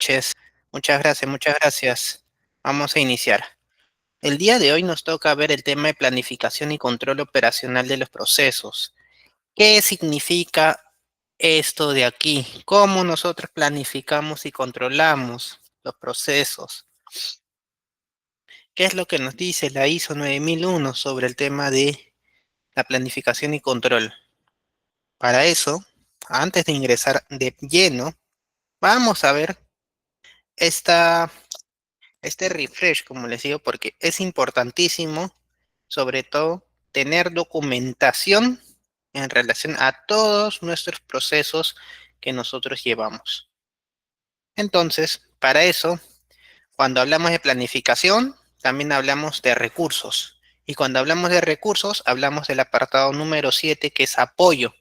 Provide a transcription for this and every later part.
Noches. Muchas gracias, muchas gracias. Vamos a iniciar. El día de hoy nos toca ver el tema de planificación y control operacional de los procesos. ¿Qué significa esto de aquí? ¿Cómo nosotros planificamos y controlamos los procesos? ¿Qué es lo que nos dice la ISO 9001 sobre el tema de la planificación y control? Para eso, antes de ingresar de lleno, vamos a ver esta este refresh, como les digo, porque es importantísimo, sobre todo, tener documentación en relación a todos nuestros procesos que nosotros llevamos. Entonces, para eso, cuando hablamos de planificación, también hablamos de recursos. Y cuando hablamos de recursos, hablamos del apartado número 7, que es apoyo.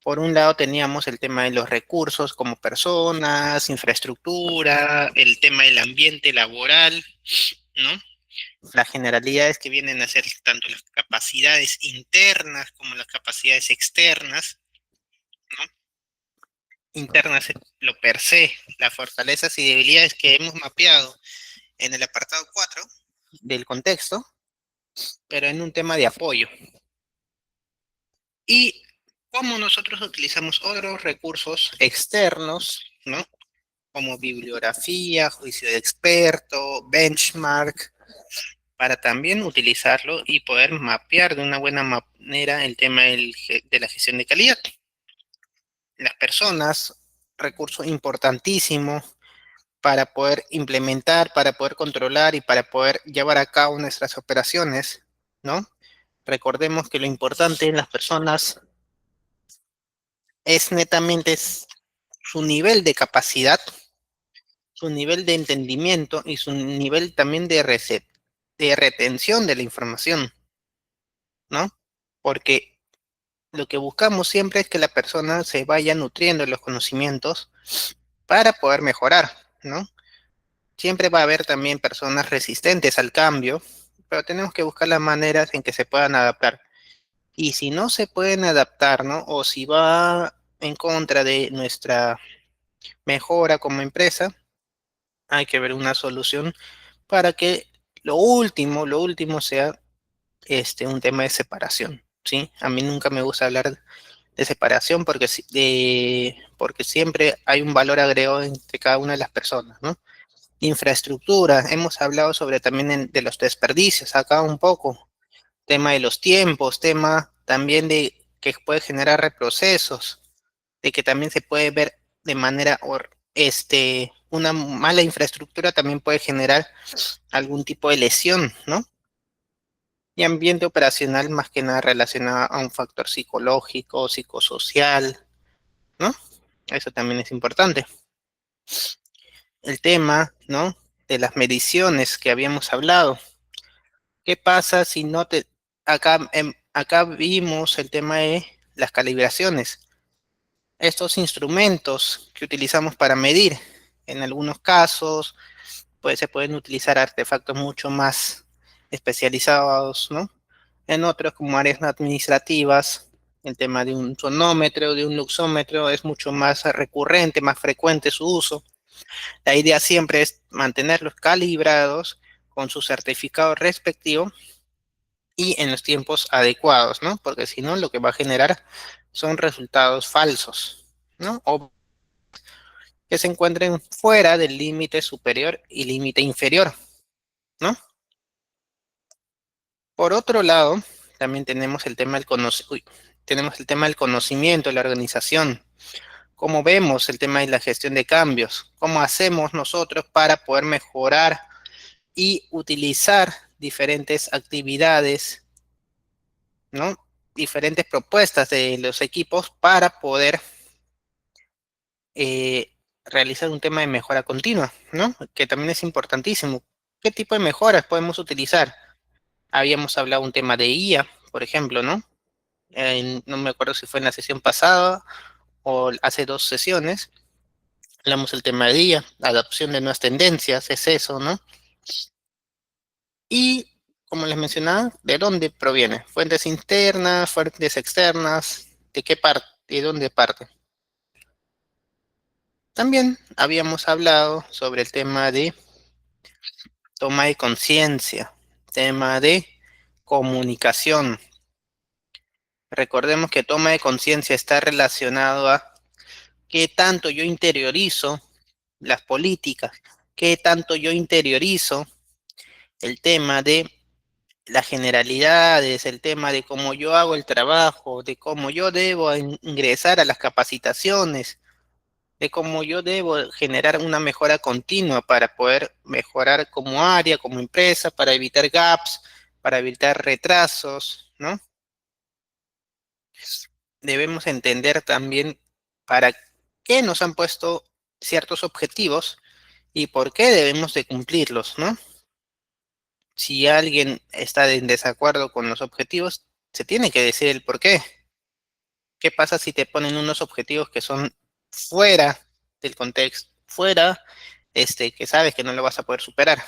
Por un lado teníamos el tema de los recursos como personas, infraestructura, el tema del ambiente laboral, ¿no? Las generalidades que vienen a ser tanto las capacidades internas como las capacidades externas, ¿no? Internas es lo per se, las fortalezas y debilidades que hemos mapeado en el apartado 4 del contexto, pero en un tema de apoyo. Y cómo nosotros utilizamos otros recursos externos, ¿no? Como bibliografía, juicio de experto, benchmark, para también utilizarlo y poder mapear de una buena manera el tema de la gestión de calidad. Las personas, recurso importantísimo para poder implementar, para poder controlar y para poder llevar a cabo nuestras operaciones, ¿no? Recordemos que lo importante en las personas es netamente su nivel de capacidad, su nivel de entendimiento y su nivel también de retención de la información, ¿no? Porque lo que buscamos siempre es que la persona se vaya nutriendo de los conocimientos para poder mejorar, ¿no? Siempre va a haber también personas resistentes al cambio, pero tenemos que buscar las maneras en que se puedan adaptar. Y si no se pueden adaptar, ¿no? O si va en contra de nuestra mejora como empresa, hay que ver una solución para que lo último sea un tema de separación, ¿sí? A mí nunca me gusta hablar de separación porque, porque siempre hay un valor agregado entre cada una de las personas, ¿no? Infraestructura, hemos hablado sobre también de los desperdicios, acá un poco, tema de los tiempos, tema también de que puede generar reprocesos, de que también se puede ver de manera, una mala infraestructura también puede generar algún tipo de lesión, ¿no? Y ambiente operacional más que nada relacionado a un factor psicológico, psicosocial, ¿no? Eso también es importante. El tema, ¿no? De las mediciones que habíamos hablado. ¿Qué pasa si no te... Acá vimos el tema de las calibraciones. Estos instrumentos que utilizamos para medir, en algunos casos, pues se pueden utilizar artefactos mucho más especializados, ¿no? En otros, como áreas administrativas, el tema de un sonómetro, de un luxómetro, es mucho más recurrente, más frecuente su uso. La idea siempre es mantenerlos calibrados con su certificado respectivo y en los tiempos adecuados, ¿no? Porque si no, lo que va a generar son resultados falsos, ¿no? O que se encuentren fuera del límite superior y límite inferior, ¿no? Por otro lado, también tenemos el tema tenemos el tema del conocimiento, de la organización. ¿Cómo vemos el tema de la gestión de cambios? ¿Cómo hacemos nosotros para poder mejorar y utilizar diferentes actividades, ¿no? Diferentes propuestas de los equipos para poder eh, realizar un tema de mejora continua, ¿no? Que también es importantísimo. ¿Qué tipo de mejoras podemos utilizar? Habíamos hablado un tema de IA, por ejemplo, ¿no? No me acuerdo si fue en la sesión pasada o hace dos sesiones. Hablamos del tema de IA, adopción de nuevas tendencias, es eso, ¿no? Y, como les mencionaba, ¿de dónde proviene? Fuentes internas, fuentes externas, ¿de qué parte? ¿De dónde parte? También habíamos hablado sobre el tema de toma de conciencia, tema de comunicación. Recordemos que toma de conciencia está relacionado a qué tanto yo interiorizo las políticas, qué tanto yo interiorizo el tema de las generalidades, el tema de cómo yo hago el trabajo, de cómo yo debo ingresar a las capacitaciones, de cómo yo debo generar una mejora continua para poder mejorar como área, como empresa, para evitar gaps, para evitar retrasos, ¿no? Debemos entender también para qué nos han puesto ciertos objetivos y por qué debemos de cumplirlos, ¿no? Si alguien está en desacuerdo con los objetivos, se tiene que decir el por qué. ¿Qué pasa si te ponen unos objetivos que son fuera del contexto, fuera, que sabes que no lo vas a poder superar,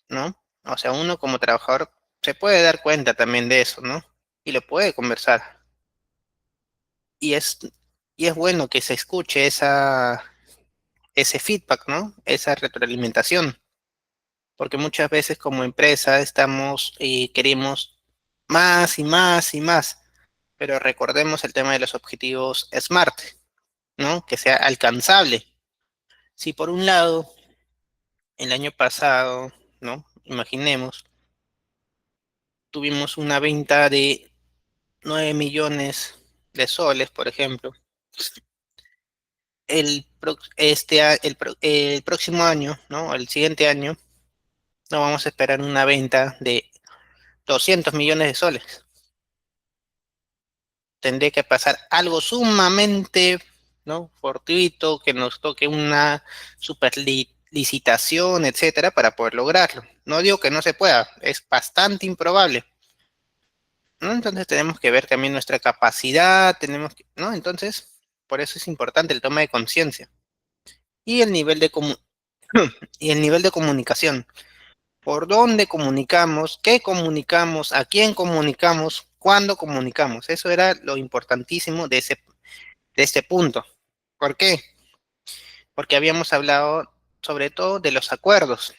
¿no? O sea, uno como trabajador se puede dar cuenta también de eso, ¿no? Y lo puede conversar. Y es, y es bueno que se escuche ese feedback, ¿no? Esa retroalimentación. Porque muchas veces como empresa estamos y queremos más y más y más. Pero recordemos el tema de los objetivos SMART, ¿no? Que sea alcanzable. Si por un lado, el año pasado, ¿no? Imaginemos, tuvimos una venta de 9 millones de soles, por ejemplo. El próximo año, ¿no? El siguiente año, no vamos a esperar una venta de 200 millones de soles. Tendría que pasar algo sumamente, ¿no? Fortuito, que nos toque una super licitación, etcétera, para poder lograrlo. No digo que no se pueda, es bastante improbable, ¿no? Entonces tenemos que ver también nuestra capacidad, ¿no? Entonces, por eso es importante el toma de conciencia y el nivel de y el nivel de comunicación. ¿Por dónde comunicamos? ¿Qué comunicamos? ¿A quién comunicamos? ¿Cuándo comunicamos? Eso era lo importantísimo de este punto. ¿Por qué? Porque habíamos hablado sobre todo de los acuerdos.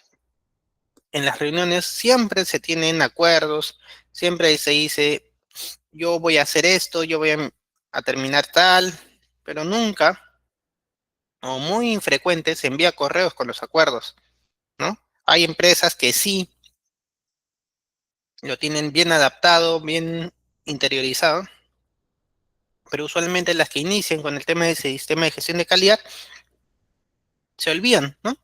En las reuniones siempre se tienen acuerdos, siempre se dice, yo voy a hacer esto, yo voy a terminar tal, pero nunca o muy infrecuente se envía correos con los acuerdos, ¿no? Hay empresas que sí lo tienen bien adaptado, bien interiorizado, pero usualmente las que inician con el tema de ese sistema de gestión de calidad se olvidan, ¿no?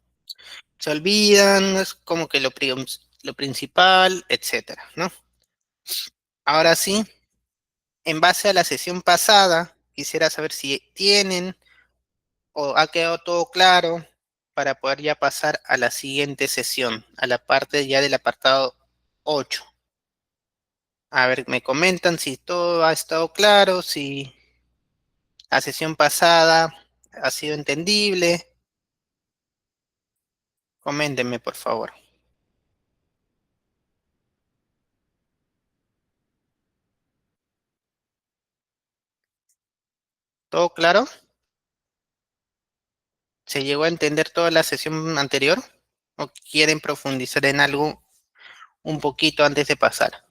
Se olvidan, es como que lo principal, etcétera, ¿no? Ahora sí, en base a la sesión pasada, quisiera saber si tienen o ha quedado todo claro para poder ya pasar a la siguiente sesión, a la parte ya del apartado 8. A ver, me comentan si todo ha estado claro, si la sesión pasada ha sido entendible. Coméntenme, por favor. ¿Todo claro? ¿Se llegó a entender toda la sesión anterior? ¿O quieren profundizar en algo un poquito antes de pasar?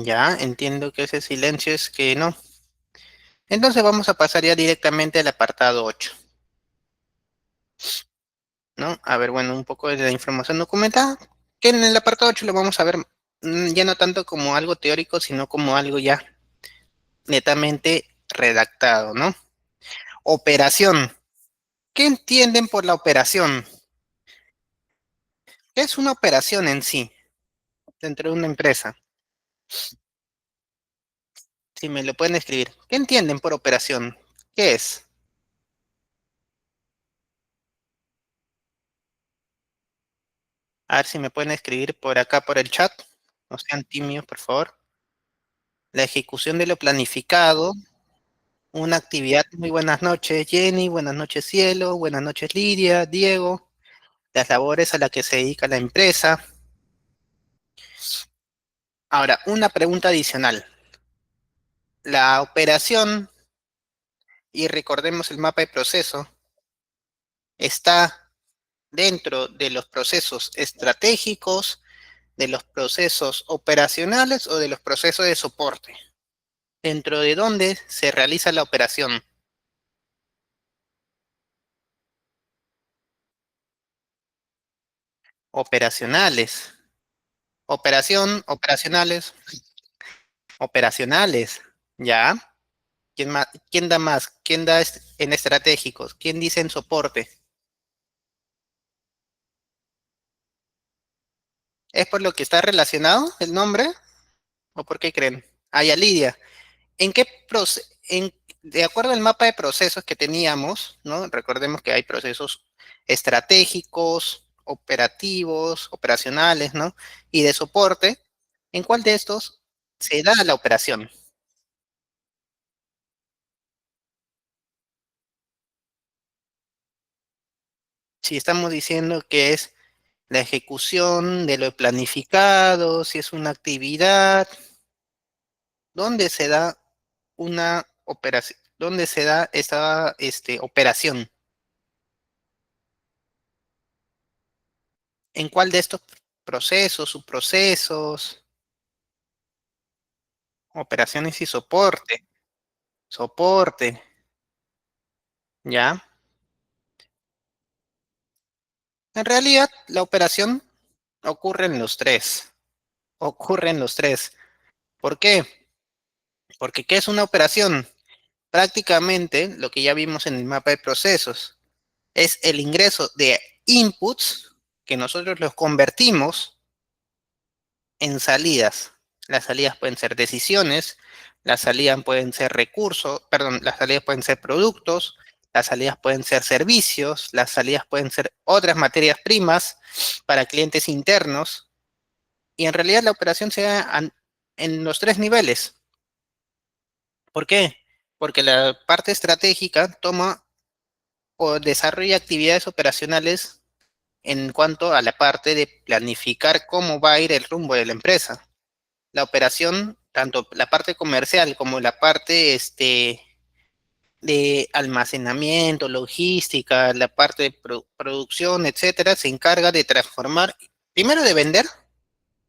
Ya, entiendo que ese silencio es que no. Entonces vamos a pasar ya directamente al apartado 8, ¿no? A ver, bueno, un poco de la información documentada, que en el apartado 8 lo vamos a ver ya no tanto como algo teórico, sino como algo ya netamente redactado, ¿no? Operación. ¿Qué entienden por la operación? ¿Qué es una operación en sí dentro de una empresa? Si me lo pueden escribir. ¿Qué entienden por operación? ¿Qué es? A ver si me pueden escribir por acá por el chat. No sean tímidos, por favor. La ejecución de lo planificado, una actividad. Muy buenas noches, Jenny. Buenas noches, Cielo. Buenas noches, Lidia, Diego. Las labores a las que se dedica la empresa. Ahora, una pregunta adicional. la operación, y recordemos el mapa de proceso, está dentro de los procesos estratégicos, de los procesos operacionales o de los procesos de soporte. ¿Dentro de dónde se realiza la operación? Operacionales. Operacionales, operacionales. ¿Ya? ¿Quién más, quién da más? ¿Quién da en estratégicos? ¿Quién dice en soporte? ¿Es por lo que está relacionado el nombre? ¿O por qué creen? Ah, ya, Lidia. ¿En qué de acuerdo al mapa de procesos que teníamos, ¿no? Recordemos que hay procesos estratégicos, operativos, operacionales, ¿no? Y de soporte. ¿En cuál de estos se da la operación? Si estamos diciendo que es la ejecución de lo planificado, si es una actividad, ¿dónde se da una operación? ¿Dónde se da esta operación? ¿En cuál de estos procesos, subprocesos, operaciones y soporte? Soporte, ¿ya? En realidad, la operación ocurre en los tres. Ocurre en los tres. ¿Por qué? Porque ¿qué es una operación? Prácticamente lo que ya vimos en el mapa de procesos es el ingreso de inputs que nosotros los convertimos en salidas. Las salidas pueden ser decisiones, las salidas pueden ser recursos, perdón, las salidas pueden ser productos, las salidas pueden ser servicios, las salidas pueden ser otras materias primas para clientes internos. Y en realidad la operación se da en los tres niveles. ¿Por qué? Porque la parte estratégica toma o desarrolla actividades operacionales en cuanto a la parte de planificar cómo va a ir el rumbo de la empresa. La operación, tanto la parte comercial como la parte de almacenamiento, logística, la parte de producción, etcétera, se encarga de transformar, primero de vender,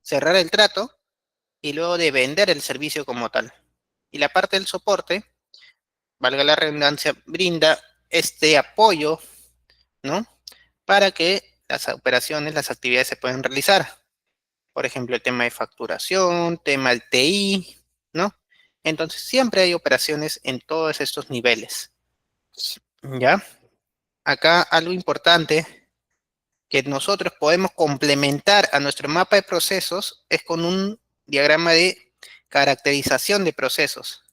cerrar el trato y luego de vender el servicio como tal. Y la parte del soporte, valga la redundancia, brinda este apoyo, ¿no? Para que las operaciones, las actividades se puedan realizar. Por ejemplo, el tema de facturación, tema del TI, ¿no? Entonces, siempre hay operaciones en todos estos niveles, ¿ya? Acá algo importante que nosotros podemos complementar a nuestro mapa de procesos es con un diagrama de caracterización de procesos.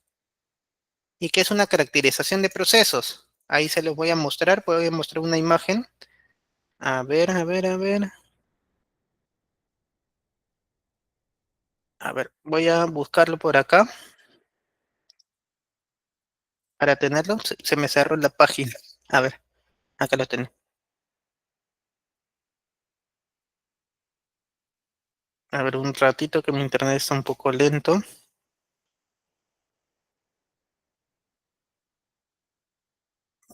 ¿Y qué es una caracterización de procesos? Ahí se los voy a mostrar, voy a mostrar una imagen. A ver, a ver, a ver. A ver, voy a buscarlo por acá para tenerlo. Se me cerró la página. A ver, acá lo tengo. A ver, un ratito que mi internet está un poco lento.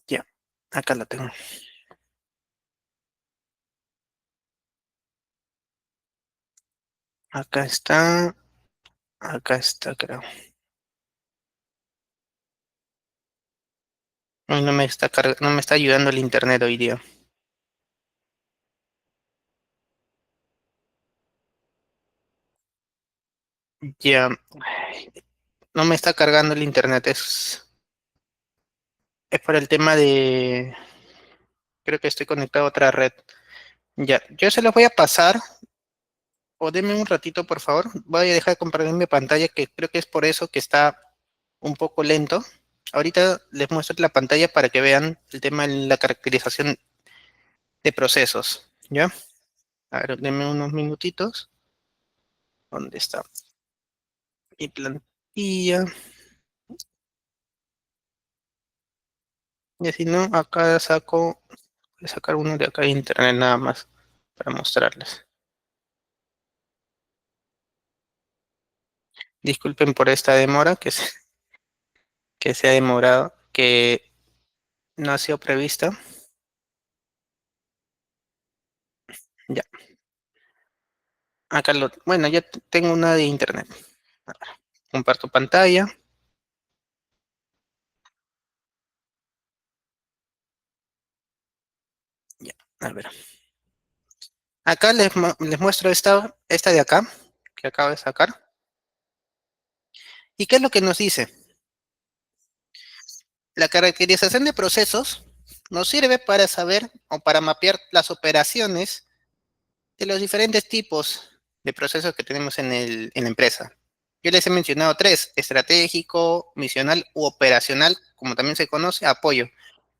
Ya, acá lo tengo. Acá está. Acá está, creo. Ay, no me está no me está ayudando el internet hoy día. Ya, no me está cargando el internet. Es por el tema de. Creo que estoy conectado a otra red. Ya, yo se los voy a pasar. O denme un ratito, por favor. Voy a dejar de compartir mi pantalla, que creo que es por eso que está un poco lento. Ahorita les muestro la pantalla para que vean el tema de la caracterización de procesos. ¿Ya? A ver, denme unos minutitos. ¿Dónde está mi plantilla? Y si no, acá saco, voy a sacar uno de acá de internet nada más para mostrarles. Disculpen por esta demora, que se ha demorado, que no ha sido prevista. Ya, acá bueno, ya tengo una de internet. Comparto pantalla. Ya, a ver. Acá les muestro esta de acá, que acabo de sacar. ¿Y qué es lo que nos dice? La caracterización de procesos nos sirve para saber o para mapear las operaciones de los diferentes tipos de procesos que tenemos en la empresa. Yo les he mencionado tres: estratégico, misional u operacional, como también se conoce, apoyo.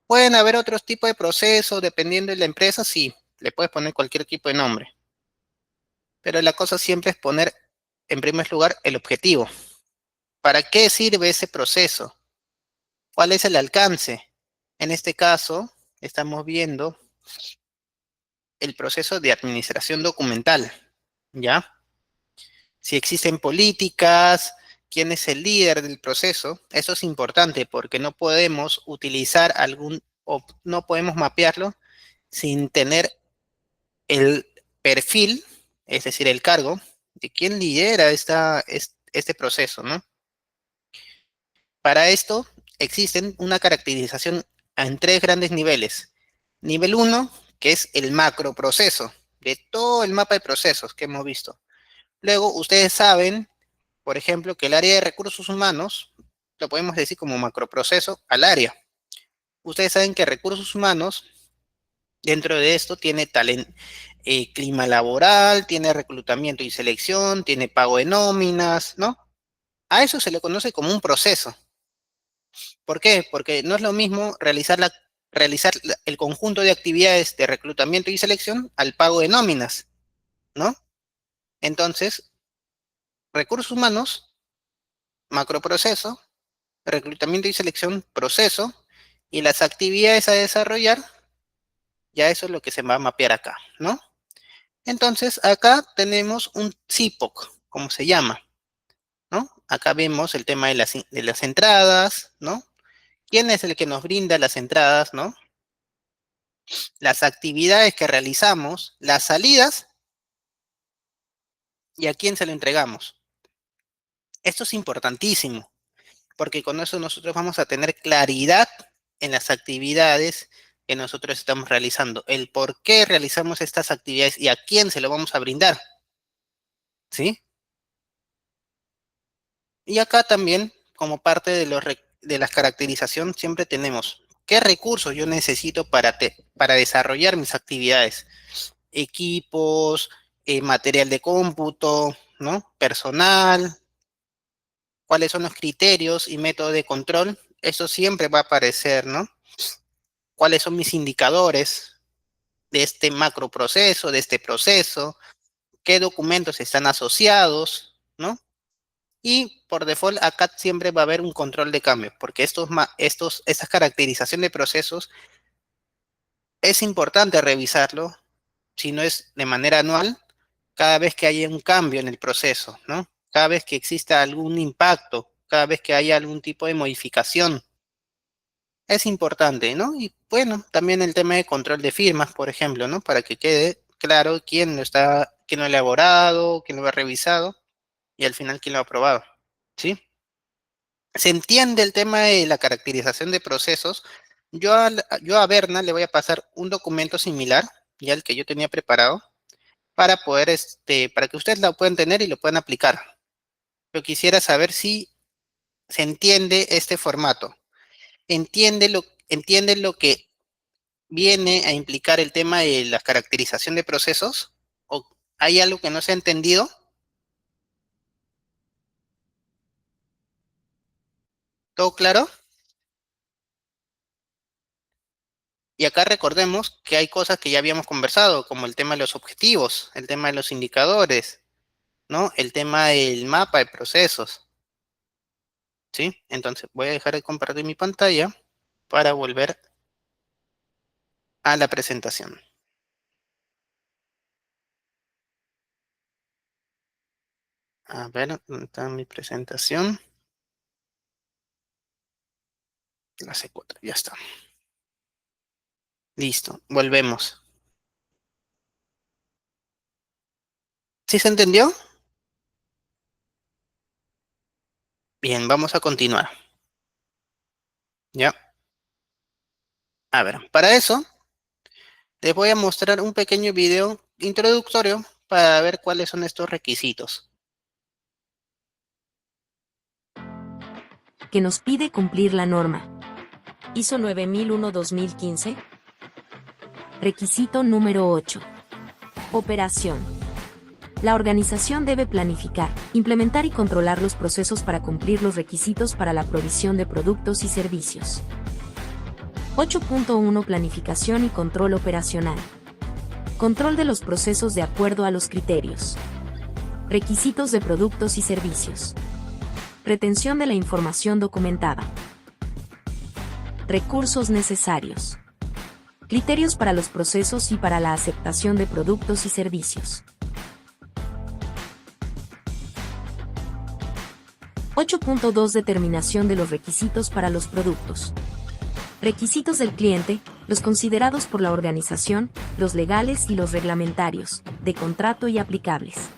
Pueden haber otros tipos de procesos, dependiendo de la empresa, sí, le puedes poner cualquier tipo de nombre. Pero la cosa siempre es poner, en primer lugar, el objetivo. ¿Para qué sirve ese proceso? ¿Cuál es el alcance? En este caso, estamos viendo el proceso de administración documental, ¿ya? Si existen políticas, quién es el líder del proceso, eso es importante porque no podemos utilizar o no podemos mapearlo sin tener el perfil, es decir, el cargo de quién lidera este proceso, ¿no? Para esto existen una caracterización en tres grandes niveles. Nivel uno, que es el macroproceso, de todo el mapa de procesos que hemos visto. Luego, ustedes saben, por ejemplo, que el área de recursos humanos lo podemos decir como macroproceso al área. Ustedes saben que recursos humanos, dentro de esto, tiene clima laboral, tiene reclutamiento y selección, tiene pago de nóminas, ¿no? A eso se le conoce como un proceso. ¿Por qué? Porque no es lo mismo el conjunto de actividades de reclutamiento y selección al pago de nóminas, ¿no? Entonces, recursos humanos, macroproceso, reclutamiento y selección, proceso, y las actividades a desarrollar, ya eso es lo que se va a mapear acá, ¿no? Entonces, acá tenemos un CIPOC, como se llama, ¿no? Acá vemos el tema de las entradas, ¿no? ¿Quién es el que nos brinda las entradas, ¿no? Las actividades que realizamos, las salidas y a quién se lo entregamos. Esto es importantísimo, porque con eso nosotros vamos a tener claridad en las actividades que nosotros estamos realizando, el por qué realizamos estas actividades y a quién se lo vamos a brindar, ¿sí? Y acá también, como parte de la caracterización, siempre tenemos qué recursos yo necesito para desarrollar mis actividades: equipos, material de cómputo, ¿no? Personal, cuáles son los criterios y métodos de control, eso siempre va a aparecer, ¿no? Cuáles son mis indicadores de este macro proceso, de este proceso, qué documentos están asociados, ¿no? Y por default acá siempre va a haber un control de cambio, porque esta caracterización de procesos es importante revisarlo, si no es de manera anual, cada vez que haya un cambio en el proceso, ¿no? Cada vez que exista algún impacto, cada vez que haya algún tipo de modificación, es importante, ¿no? Y bueno, también el tema de control de firmas, por ejemplo, ¿no? Para que quede claro quién lo ha elaborado, quién lo ha revisado y al final quién lo ha aprobado, ¿sí? ¿Se entiende el tema de la caracterización de procesos? Yo a Berna le voy a pasar un documento similar, ya el que yo tenía preparado, para para que ustedes lo puedan tener y lo puedan aplicar. Yo quisiera saber si se entiende este formato. ¿Entiende lo que viene a implicar el tema de la caracterización de procesos? ¿O hay algo que no se ha entendido? ¿Todo claro? Y acá recordemos que hay cosas que ya habíamos conversado, como el tema de los objetivos, el tema de los indicadores, ¿no? El tema del mapa de procesos, ¿sí? Entonces voy a dejar de compartir mi pantalla para volver a la presentación. A ver, ¿dónde está mi presentación? La C4, ya está. Listo, volvemos. ¿Sí se entendió? Bien, vamos a continuar. Ya. A ver, para eso les voy a mostrar un pequeño video introductorio para ver cuáles son estos requisitos. Que nos pide cumplir la norma ISO 9001-2015. Requisito número 8. Operación. La organización debe planificar, implementar y controlar los procesos para cumplir los requisitos para la provisión de productos y servicios. 8.1 Planificación y control operacional. Control de los procesos de acuerdo a los criterios. Requisitos de productos y servicios. Retención de la información documentada. Recursos necesarios. Criterios para los procesos y para la aceptación de productos y servicios. 8.2 Determinación de los requisitos para los productos. Requisitos del cliente, los considerados por la organización, los legales y los reglamentarios, de contrato y aplicables.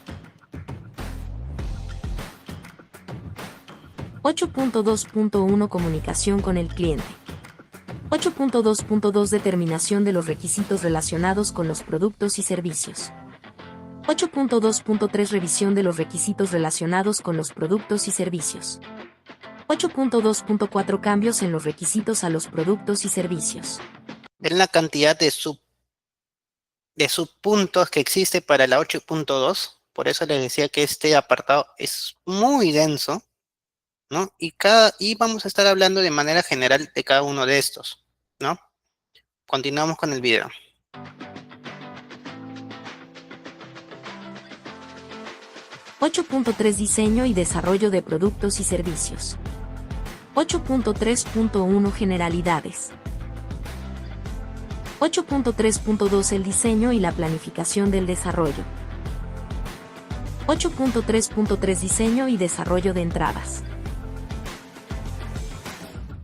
8.2.1 Comunicación con el cliente. 8.2.2 Determinación de los requisitos relacionados con los productos y servicios. 8.2.3 Revisión de los requisitos relacionados con los productos y servicios. 8.2.4 Cambios en los requisitos a los productos y servicios. Ven la cantidad de subpuntos que existe para la 8.2. Por eso les decía que este apartado es muy denso, ¿no? Y vamos a estar hablando de manera general de cada uno de estos, ¿no? Continuamos con el video. 8.3 Diseño y desarrollo de productos y servicios. 8.3.1 Generalidades. 8.3.2 El diseño y la planificación del desarrollo. 8.3.3 Diseño y desarrollo de entradas.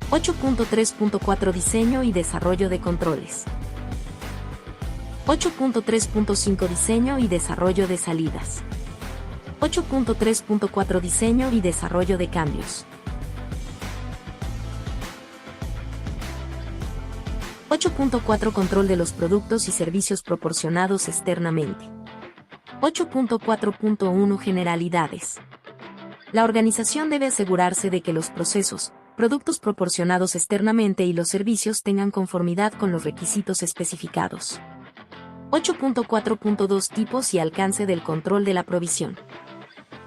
8.3.4 Diseño y desarrollo de controles. 8.3.5 Diseño y desarrollo de salidas. 8.3.4 Diseño y desarrollo de cambios. 8.4 Control de los productos y servicios proporcionados externamente. 8.4.1 Generalidades. La organización debe asegurarse de que los procesos, productos proporcionados externamente y los servicios tengan conformidad con los requisitos especificados. 8.4.2 Tipos y alcance del control de la provisión.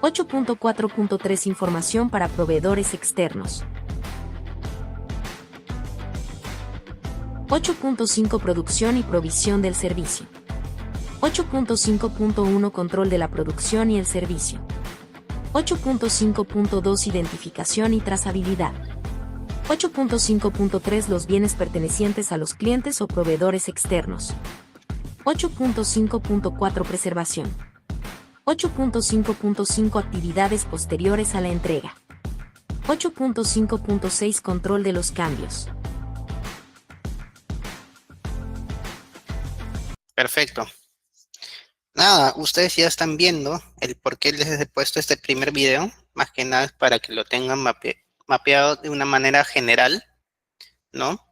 8.4.3 Información para proveedores externos. 8.5 Producción y provisión del servicio. 8.5.1 Control de la producción y el servicio. 8.5.2 Identificación y trazabilidad. 8.5.3 Los bienes pertenecientes a los clientes o proveedores externos. 8.5.4 Preservación. 8.5.5 Actividades posteriores a la entrega. 8.5.6 Control de los cambios. Perfecto. Nada, ustedes ya están viendo el por qué les he puesto este primer video. Más que nada es para que lo tengan mapeado de una manera general, ¿no?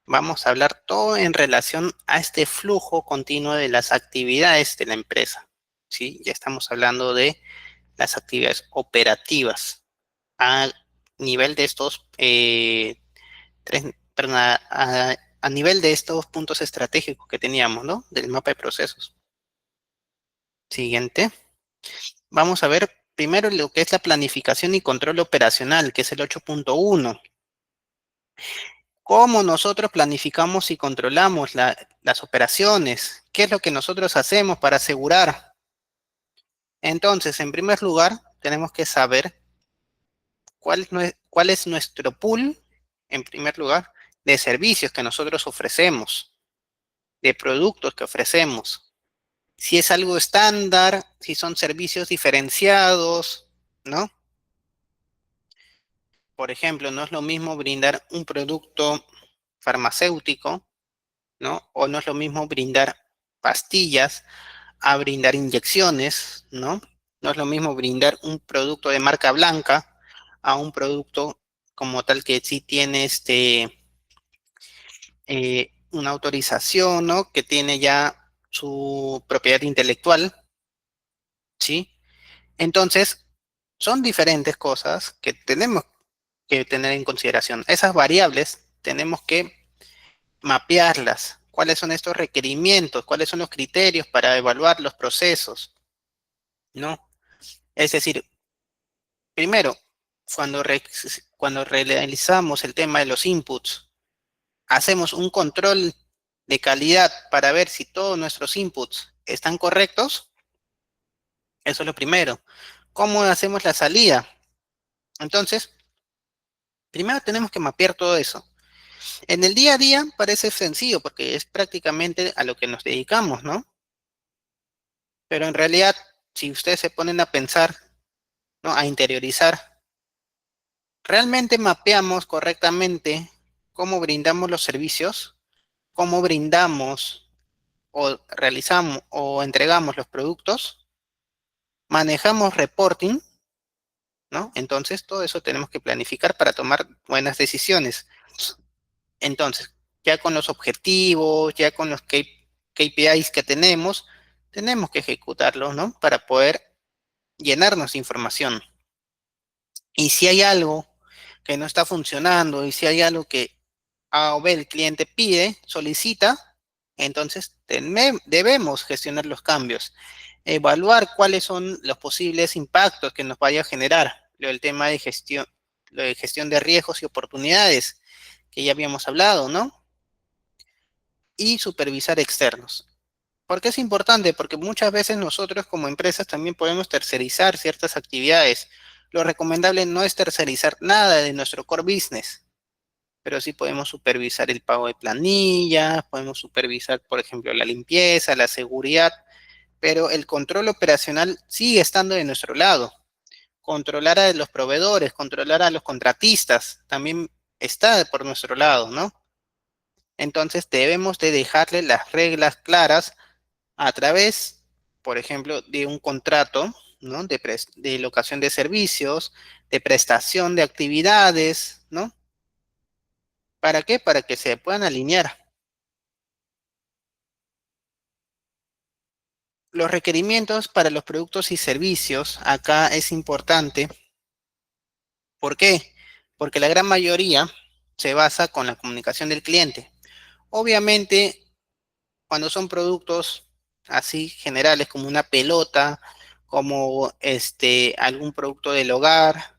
Vamos a hablar todo en relación a este flujo continuo de las actividades de la empresa, ¿sí? Ya estamos hablando de las actividades operativas a nivel de estos a nivel de estos puntos estratégicos que teníamos, ¿no? Del mapa de procesos. Siguiente. Vamos a ver primero lo que es la planificación y control operacional, que es el 8.1. ¿Cómo nosotros planificamos y controlamos las operaciones? ¿Qué es lo que nosotros hacemos para asegurar? Entonces, en primer lugar, tenemos que saber cuál es nuestro pool, en primer lugar, de servicios que nosotros ofrecemos, de productos que ofrecemos. Si es algo estándar, si son servicios diferenciados, ¿no? Por ejemplo, no es lo mismo brindar un producto farmacéutico, ¿no? O no es lo mismo brindar pastillas a brindar inyecciones, ¿no? No es lo mismo brindar un producto de marca blanca a un producto como tal que sí tiene una autorización, ¿no? Que tiene ya su propiedad intelectual, ¿sí? Entonces, son diferentes cosas que tenemos que tener en consideración. Esas variables tenemos que mapearlas. ¿Cuáles son estos requerimientos? ¿Cuáles son los criterios para evaluar los procesos? ¿No? Es decir, primero, cuando realizamos el tema de los inputs, hacemos un control de calidad para ver si todos nuestros inputs están correctos. Eso es lo primero. ¿Cómo hacemos la salida? Entonces, primero tenemos que mapear todo eso. En el día a día parece sencillo porque es prácticamente a lo que nos dedicamos, ¿no? Pero en realidad, si ustedes se ponen a pensar, ¿no? A interiorizar, ¿realmente mapeamos correctamente cómo brindamos los servicios? ¿Cómo brindamos o realizamos o entregamos los productos? ¿Manejamos reporting? ¿No? Entonces, todo eso tenemos que planificar para tomar buenas decisiones. Entonces, ya con los objetivos, ya con los KPIs que tenemos que ejecutarlos, ¿no? Para poder llenarnos de información. Y si hay algo que no está funcionando y si hay algo que A o B el cliente pide, solicita, entonces debemos gestionar los cambios, evaluar cuáles son los posibles impactos que nos vaya a generar, el tema de gestión, lo de gestión de riesgos y oportunidades que ya habíamos hablado, ¿no? Y supervisar externos. ¿Por qué es importante? Porque muchas veces nosotros como empresas también podemos tercerizar ciertas actividades. Lo recomendable no es tercerizar nada de nuestro core business, pero sí podemos supervisar el pago de planillas, podemos supervisar, por ejemplo, la limpieza, la seguridad, pero el control operacional sigue estando de nuestro lado. Controlar a los proveedores, controlar a los contratistas, también está por nuestro lado, ¿no? Entonces debemos de dejarle las reglas claras a través, por ejemplo, de un contrato, ¿no? De locación de servicios, de prestación de actividades, ¿no? ¿Para qué? Para que se puedan alinear. Los requerimientos para los productos y servicios, acá es importante. ¿Por qué? Porque la gran mayoría se basa con la comunicación del cliente. Obviamente, cuando son productos así generales como una pelota, como algún producto del hogar,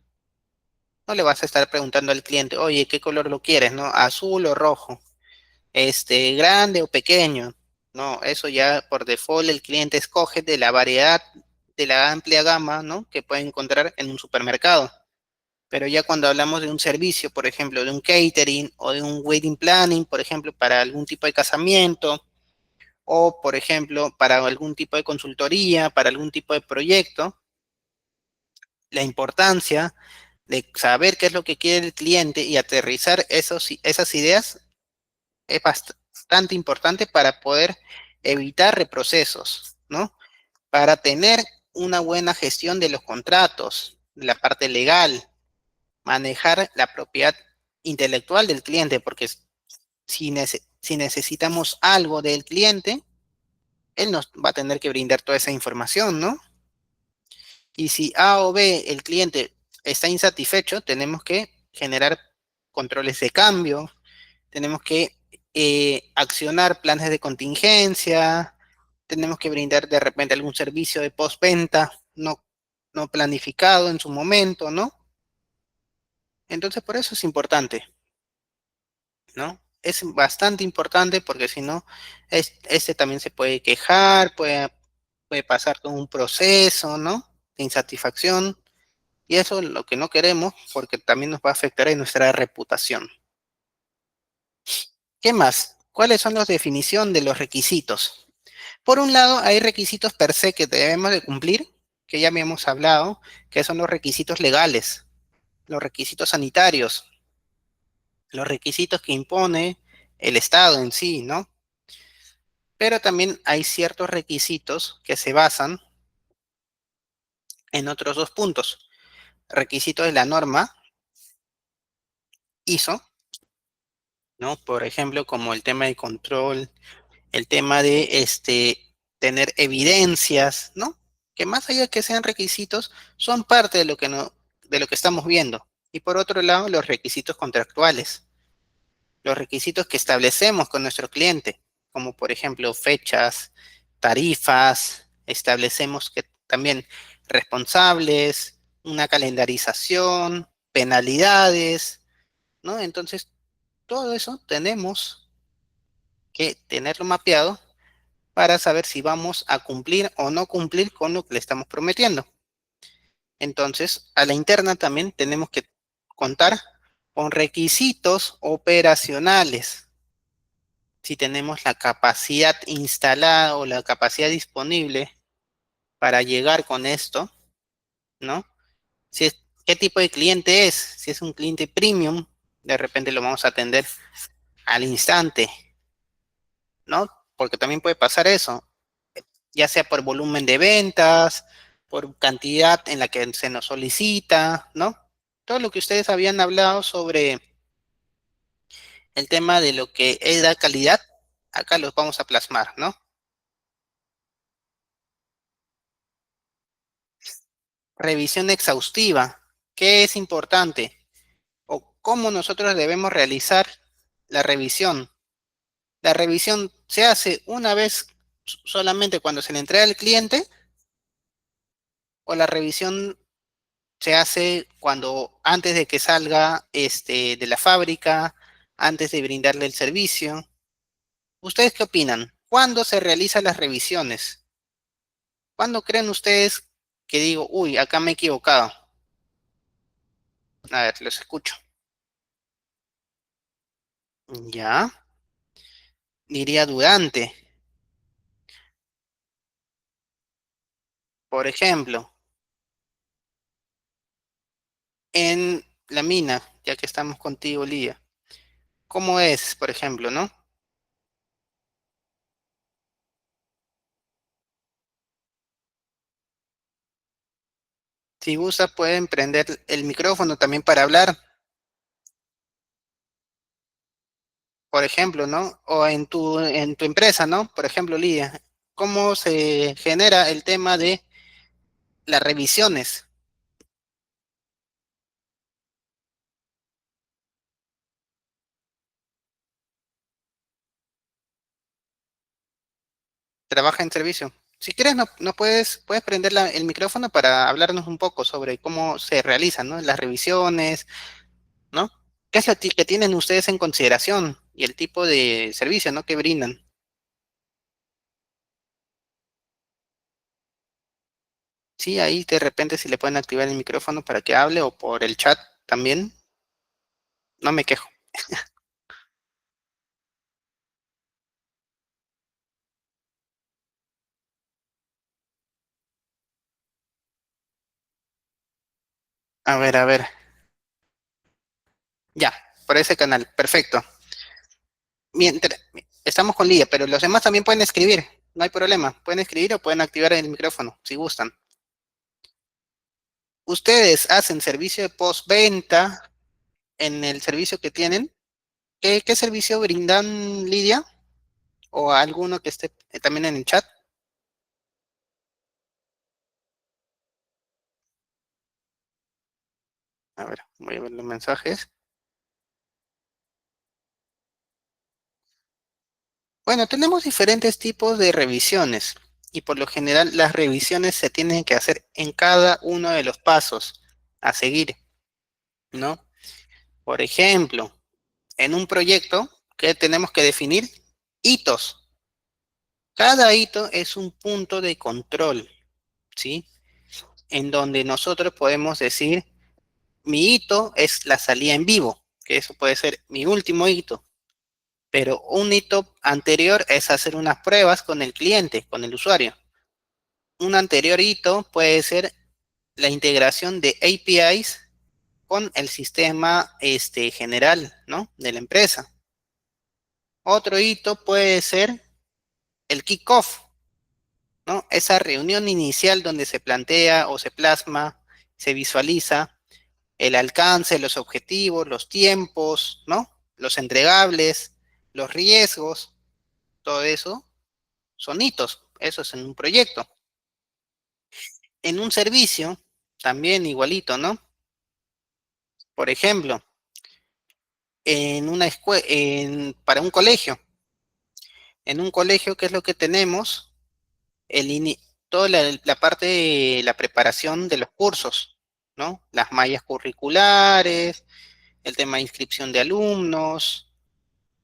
no le vas a estar preguntando al cliente, oye, ¿qué color lo quieres, no? ¿Azul o rojo? Grande o pequeño. No, eso ya por default el cliente escoge de la variedad, de la amplia gama, ¿no? Que puede encontrar en un supermercado. Pero ya cuando hablamos de un servicio, por ejemplo, de un catering o de un wedding planning, por ejemplo, para algún tipo de casamiento, o por ejemplo, para algún tipo de consultoría, para algún tipo de proyecto, la importancia de saber qué es lo que quiere el cliente y aterrizar esas ideas es bastante importante para poder evitar reprocesos, ¿no? Para tener una buena gestión de los contratos, de la parte legal, manejar la propiedad intelectual del cliente, porque si necesitamos algo del cliente, él nos va a tener que brindar toda esa información, ¿no? Y si A o B el cliente está insatisfecho, tenemos que generar controles de cambio, tenemos que accionar planes de contingencia, tenemos que brindar de repente algún servicio de postventa no planificado en su momento, ¿no? Entonces por eso es importante, ¿no? Es bastante importante porque si no, también se puede quejar, puede pasar todo un proceso, ¿no? De insatisfacción. Y eso es lo que no queremos porque también nos va a afectar en nuestra reputación. ¿Qué más? ¿Cuáles son las definiciones de los requisitos? Por un lado, hay requisitos per se que debemos de cumplir, que ya habíamos hablado, que son los requisitos legales. los requisitos sanitarios, los requisitos que impone el Estado en sí, ¿no? Pero también hay ciertos requisitos que se basan en otros dos puntos. Requisitos de la norma ISO, ¿no? Por ejemplo, como el tema de control, el tema de tener evidencias, ¿no? Que más allá de que sean requisitos, son parte de lo que no, de lo que estamos viendo. Y por otro lado, los requisitos contractuales, los requisitos que establecemos con nuestro cliente, como por ejemplo fechas, tarifas, establecemos que también responsables, una calendarización, penalidades, ¿no? Entonces, todo eso tenemos que tenerlo mapeado para saber si vamos a cumplir o no cumplir con lo que le estamos prometiendo. Entonces, a la interna también tenemos que contar con requisitos operacionales. Si tenemos la capacidad instalada o la capacidad disponible para llegar con esto, ¿no? Si es, ¿qué tipo de cliente es? Si es un cliente premium, de repente lo vamos a atender al instante, ¿no? Porque también puede pasar eso, ya sea por volumen de ventas, por cantidad en la que se nos solicita, ¿no? Todo lo que ustedes habían hablado sobre el tema de lo que es la calidad, acá los vamos a plasmar, ¿no? Revisión exhaustiva. ¿Qué es importante? ¿O cómo nosotros debemos realizar la revisión? La revisión se hace una vez solamente cuando se le entrega al cliente, o la revisión se hace cuando antes de que salga de la fábrica, antes de brindarle el servicio. ¿Ustedes qué opinan? ¿Cuándo se realizan las revisiones? ¿Cuándo creen ustedes que digo, uy, acá me he equivocado? A ver, los escucho. Ya, diría durante. Por ejemplo, en la mina, ya que estamos contigo, Lía. ¿Cómo es, por ejemplo, no? Si gusta, pueden prender el micrófono también para hablar, por ejemplo, ¿no? O en tu empresa, ¿no? Por ejemplo, Lidia, ¿cómo se genera el tema de las revisiones? Trabaja en servicio. Si quieres, no puedes prender el micrófono para hablarnos un poco sobre cómo se realizan, ¿no? Las revisiones, ¿no? ¿Qué es lo que tienen ustedes en consideración y el tipo de servicio, ¿no? Que brindan. Sí, ahí de repente si le pueden activar el micrófono para que hable o por el chat también, no me quejo. A ver, ya, por ese canal, perfecto. Mientras, estamos con Lidia, pero los demás también pueden escribir, no hay problema, pueden escribir o pueden activar el micrófono, si gustan. ¿Ustedes hacen servicio de postventa en el servicio que tienen? ¿Qué servicio brindan, Lidia? ¿O alguno que esté también en el chat? A ver, voy a ver los mensajes. Bueno, tenemos diferentes tipos de revisiones y por lo general las revisiones se tienen que hacer en cada uno de los pasos a seguir, ¿no? Por ejemplo, en un proyecto que tenemos que definir hitos. Cada hito es un punto de control, ¿sí? En donde nosotros podemos decir, mi hito es la salida en vivo, que eso puede ser mi último hito, pero un hito anterior es hacer unas pruebas con el cliente, con el usuario. Un anterior hito puede ser la integración de APIs con el sistema general, ¿no? De la empresa. Otro hito puede ser el kickoff, ¿no? Esa reunión inicial donde se plantea o se plasma, se visualiza el alcance, los objetivos, los tiempos, ¿no? Los entregables, los riesgos, todo eso son hitos, eso es en un proyecto. En un servicio, también igualito, ¿no? Por ejemplo, en una escuela, para un colegio, en un colegio, ¿qué es lo que tenemos? Toda la parte de la preparación de los cursos, ¿no? Las mallas curriculares, el tema de inscripción de alumnos,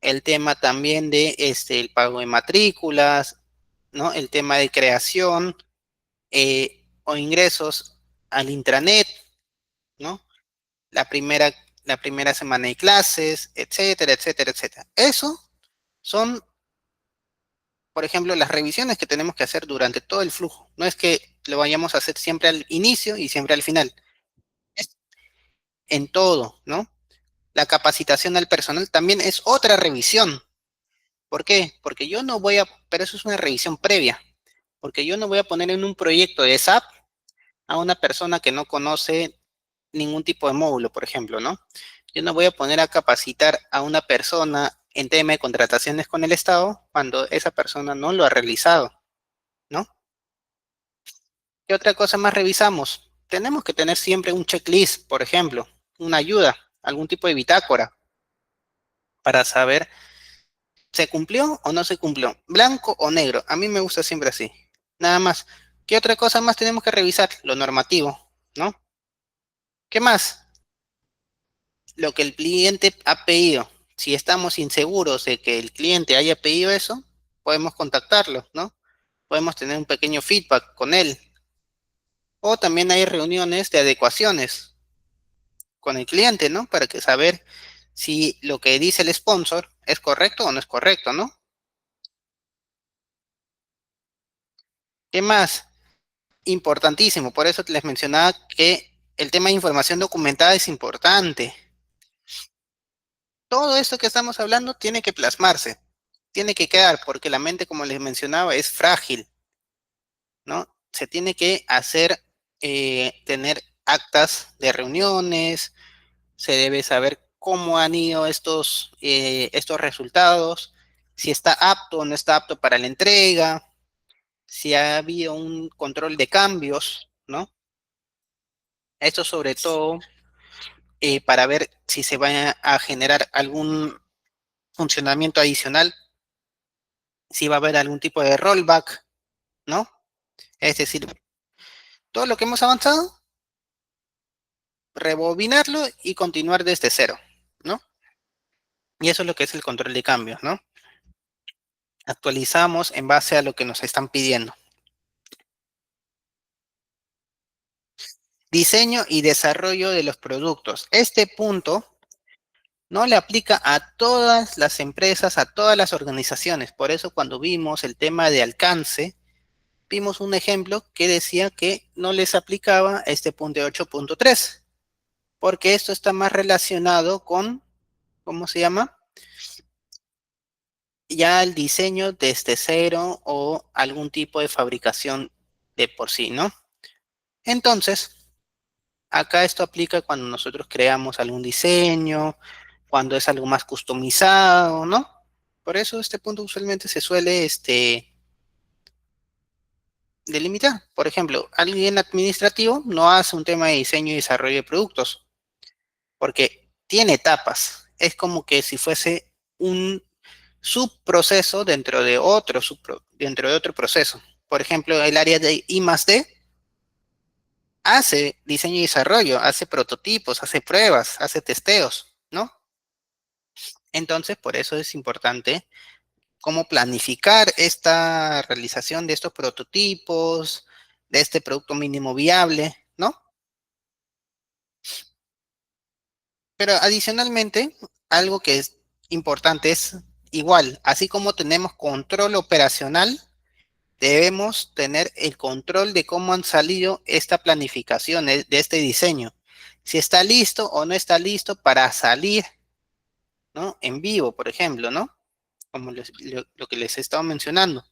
el tema también de el pago de matrículas, ¿no? El tema de creación o ingresos al intranet, ¿no? La primera, la primera semana de clases, etcétera, etcétera, etcétera. Eso son, por ejemplo, las revisiones que tenemos que hacer durante todo el flujo. No es que lo vayamos a hacer siempre al inicio y siempre al final. Es en todo, ¿no? La capacitación al personal también es otra revisión. ¿Por qué? Porque yo no voy a, pero eso es una revisión previa, porque yo no voy a poner en un proyecto de SAP a una persona que no conoce ningún tipo de módulo, por ejemplo, ¿no? Yo no voy a poner a capacitar a una persona en tema de contrataciones con el Estado cuando esa persona no lo ha realizado, ¿no? ¿Qué otra cosa más revisamos? Tenemos que tener siempre un checklist, por ejemplo, una ayuda, algún tipo de bitácora para saber se cumplió o no se cumplió, blanco o negro. A mí me gusta siempre así. Nada más. ¿Qué otra cosa más tenemos que revisar? Lo normativo, ¿no? ¿Qué más? Lo que el cliente ha pedido. Si estamos inseguros de que el cliente haya pedido eso, podemos contactarlo, ¿no? Podemos tener un pequeño feedback con él. O también hay reuniones de adecuaciones con el cliente, ¿no? Para que saber si lo que dice el sponsor es correcto o no es correcto, ¿no? ¿Qué más? Importantísimo, por eso les mencionaba que el tema de información documentada es importante. Todo esto que estamos hablando tiene que plasmarse, tiene que quedar, porque la mente, como les mencionaba, es frágil, ¿no? Se tiene que hacer, tener actas de reuniones, se debe saber cómo han ido estos resultados, si está apto o no está apto para la entrega, si ha habido un control de cambios, ¿no? Esto sobre todo para ver si se va a generar algún funcionamiento adicional, si va a haber algún tipo de rollback, ¿no? Es decir, todo lo que hemos avanzado, rebobinarlo y continuar desde cero, ¿no? Y eso es lo que es el control de cambios, ¿no? Actualizamos en base a lo que nos están pidiendo. Diseño y desarrollo de los productos. Este punto no le aplica a todas las empresas, a todas las organizaciones. Por eso cuando vimos el tema de alcance, vimos un ejemplo que decía que no les aplicaba este punto 8.3, porque esto está más relacionado con, ¿cómo se llama? Ya el diseño desde cero o algún tipo de fabricación de por sí, ¿no? Entonces, acá esto aplica cuando nosotros creamos algún diseño, cuando es algo más customizado, ¿no? Por eso este punto usualmente se suele delimitar. Por ejemplo, alguien administrativo no hace un tema de diseño y desarrollo de productos, porque tiene etapas. Es como que si fuese un subproceso dentro de otro proceso. Por ejemplo, el área de I+D hace diseño y desarrollo, hace prototipos, hace pruebas, hace testeos, ¿no? Entonces, por eso es importante cómo planificar esta realización de estos prototipos, de este producto mínimo viable, ¿no? Pero adicionalmente, algo que es importante es igual, así como tenemos control operacional, debemos tener el control de cómo han salido esta planificación de este diseño. si está listo o no está listo para salir, ¿no? En vivo, por ejemplo, ¿no? Como lo que les he estado mencionando.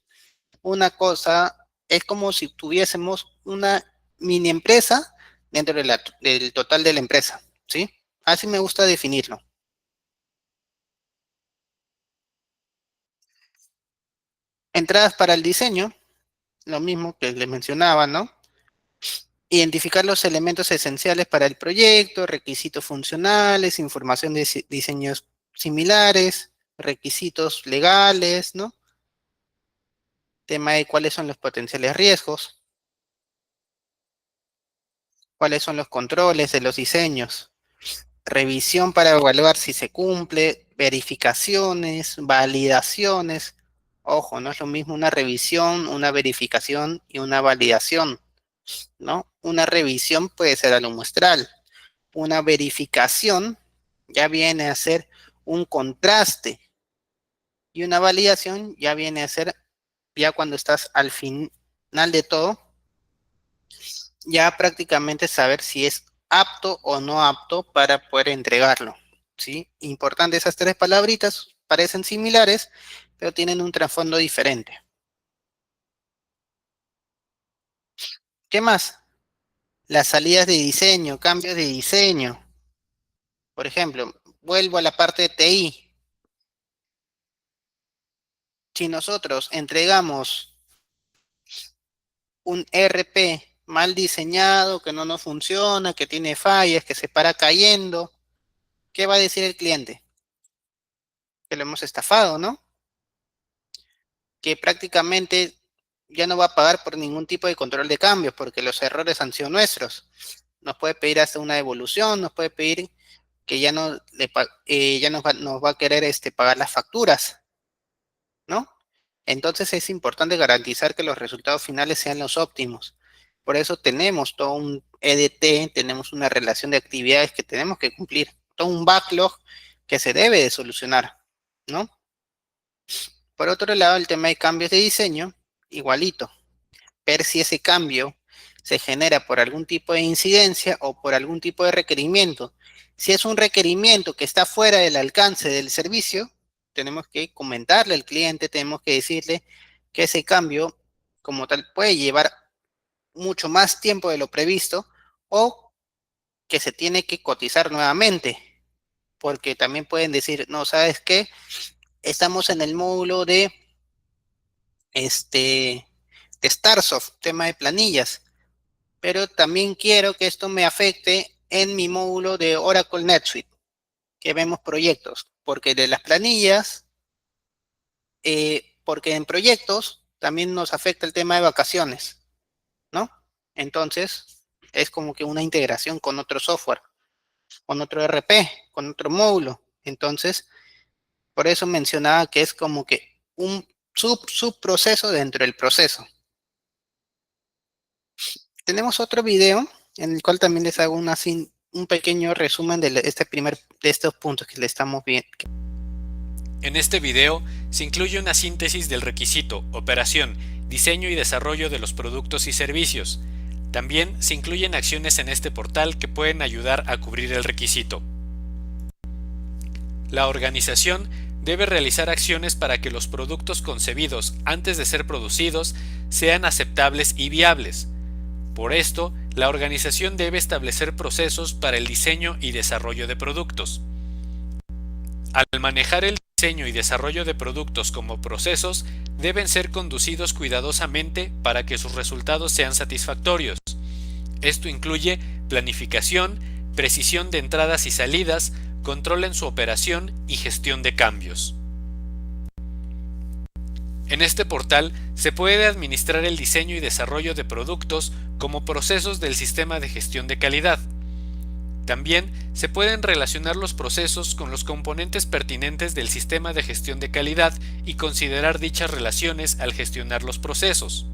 Una cosa es como si tuviésemos una mini empresa dentro del total de la empresa, ¿sí? Así me gusta definirlo. Entradas para el diseño, lo mismo que les mencionaba, ¿no? Identificar los elementos esenciales para el proyecto, requisitos funcionales, información de diseños similares, requisitos legales, ¿no? Tema de cuáles son los potenciales riesgos, cuáles son los controles de los diseños, revisión para evaluar si se cumple, verificaciones, validaciones. Ojo, no es lo mismo una revisión, una verificación y una validación, ¿no? Una revisión puede ser a lo muestral. Una verificación ya viene a ser un contraste y una validación ya viene a ser, ya cuando estás al final de todo, ya prácticamente saber si es apto o no apto para poder entregarlo, ¿sí? Importante, esas tres palabritas parecen similares, pero tienen un trasfondo diferente. ¿Qué más? Las salidas de diseño, cambios de diseño. Por ejemplo, vuelvo a la parte de TI. Si nosotros entregamos un ERP mal diseñado, que no nos funciona, que tiene fallas, que se para cayendo, ¿qué va a decir el cliente? Que lo hemos estafado, ¿no? Que prácticamente ya no va a pagar por ningún tipo de control de cambios, porque los errores han sido nuestros. Nos puede pedir hasta una devolución, nos puede pedir que ya no ya nos va a querer pagar las facturas, ¿no? Entonces es importante garantizar que los resultados finales sean los óptimos. Por eso tenemos todo un EDT, tenemos una relación de actividades que tenemos que cumplir, todo un backlog que se debe de solucionar, ¿no? Por otro lado, el tema de cambios de diseño, igualito. Ver si ese cambio se genera por algún tipo de incidencia o por algún tipo de requerimiento. Si es un requerimiento que está fuera del alcance del servicio, tenemos que comentarle al cliente, tenemos que decirle que ese cambio como tal puede llevar mucho más tiempo de lo previsto o que se tiene que cotizar nuevamente, porque también pueden decir, no, ¿sabes qué? Estamos en el módulo de Starsoft, tema de planillas, pero también quiero que esto me afecte en mi módulo de Oracle NetSuite, que vemos proyectos, porque de las planillas, porque en proyectos también nos afecta el tema de vacaciones, ¿no? Entonces, es como que una integración con otro software, con otro RP, con otro módulo. Entonces, por eso mencionaba que es como que un subproceso dentro del proceso. Tenemos otro video en el cual también les hago un pequeño resumen de de estos puntos que le estamos viendo. En este video se incluye una síntesis del requisito, operación, diseño y desarrollo de los productos y servicios. También se incluyen acciones en este portal que pueden ayudar a cubrir el requisito. La organización debe realizar acciones para que los productos concebidos antes de ser producidos sean aceptables y viables. Por esto, la organización debe establecer procesos para el diseño y desarrollo de productos. Al manejar el diseño y desarrollo de productos como procesos, deben ser conducidos cuidadosamente para que sus resultados sean satisfactorios. Esto incluye planificación, precisión de entradas y salidas, control en su operación y gestión de cambios. En este portal se puede administrar el diseño y desarrollo de productos como procesos del sistema de gestión de calidad. También se pueden relacionar los procesos con los componentes pertinentes del sistema de gestión de calidad y considerar dichas relaciones al gestionar los procesos.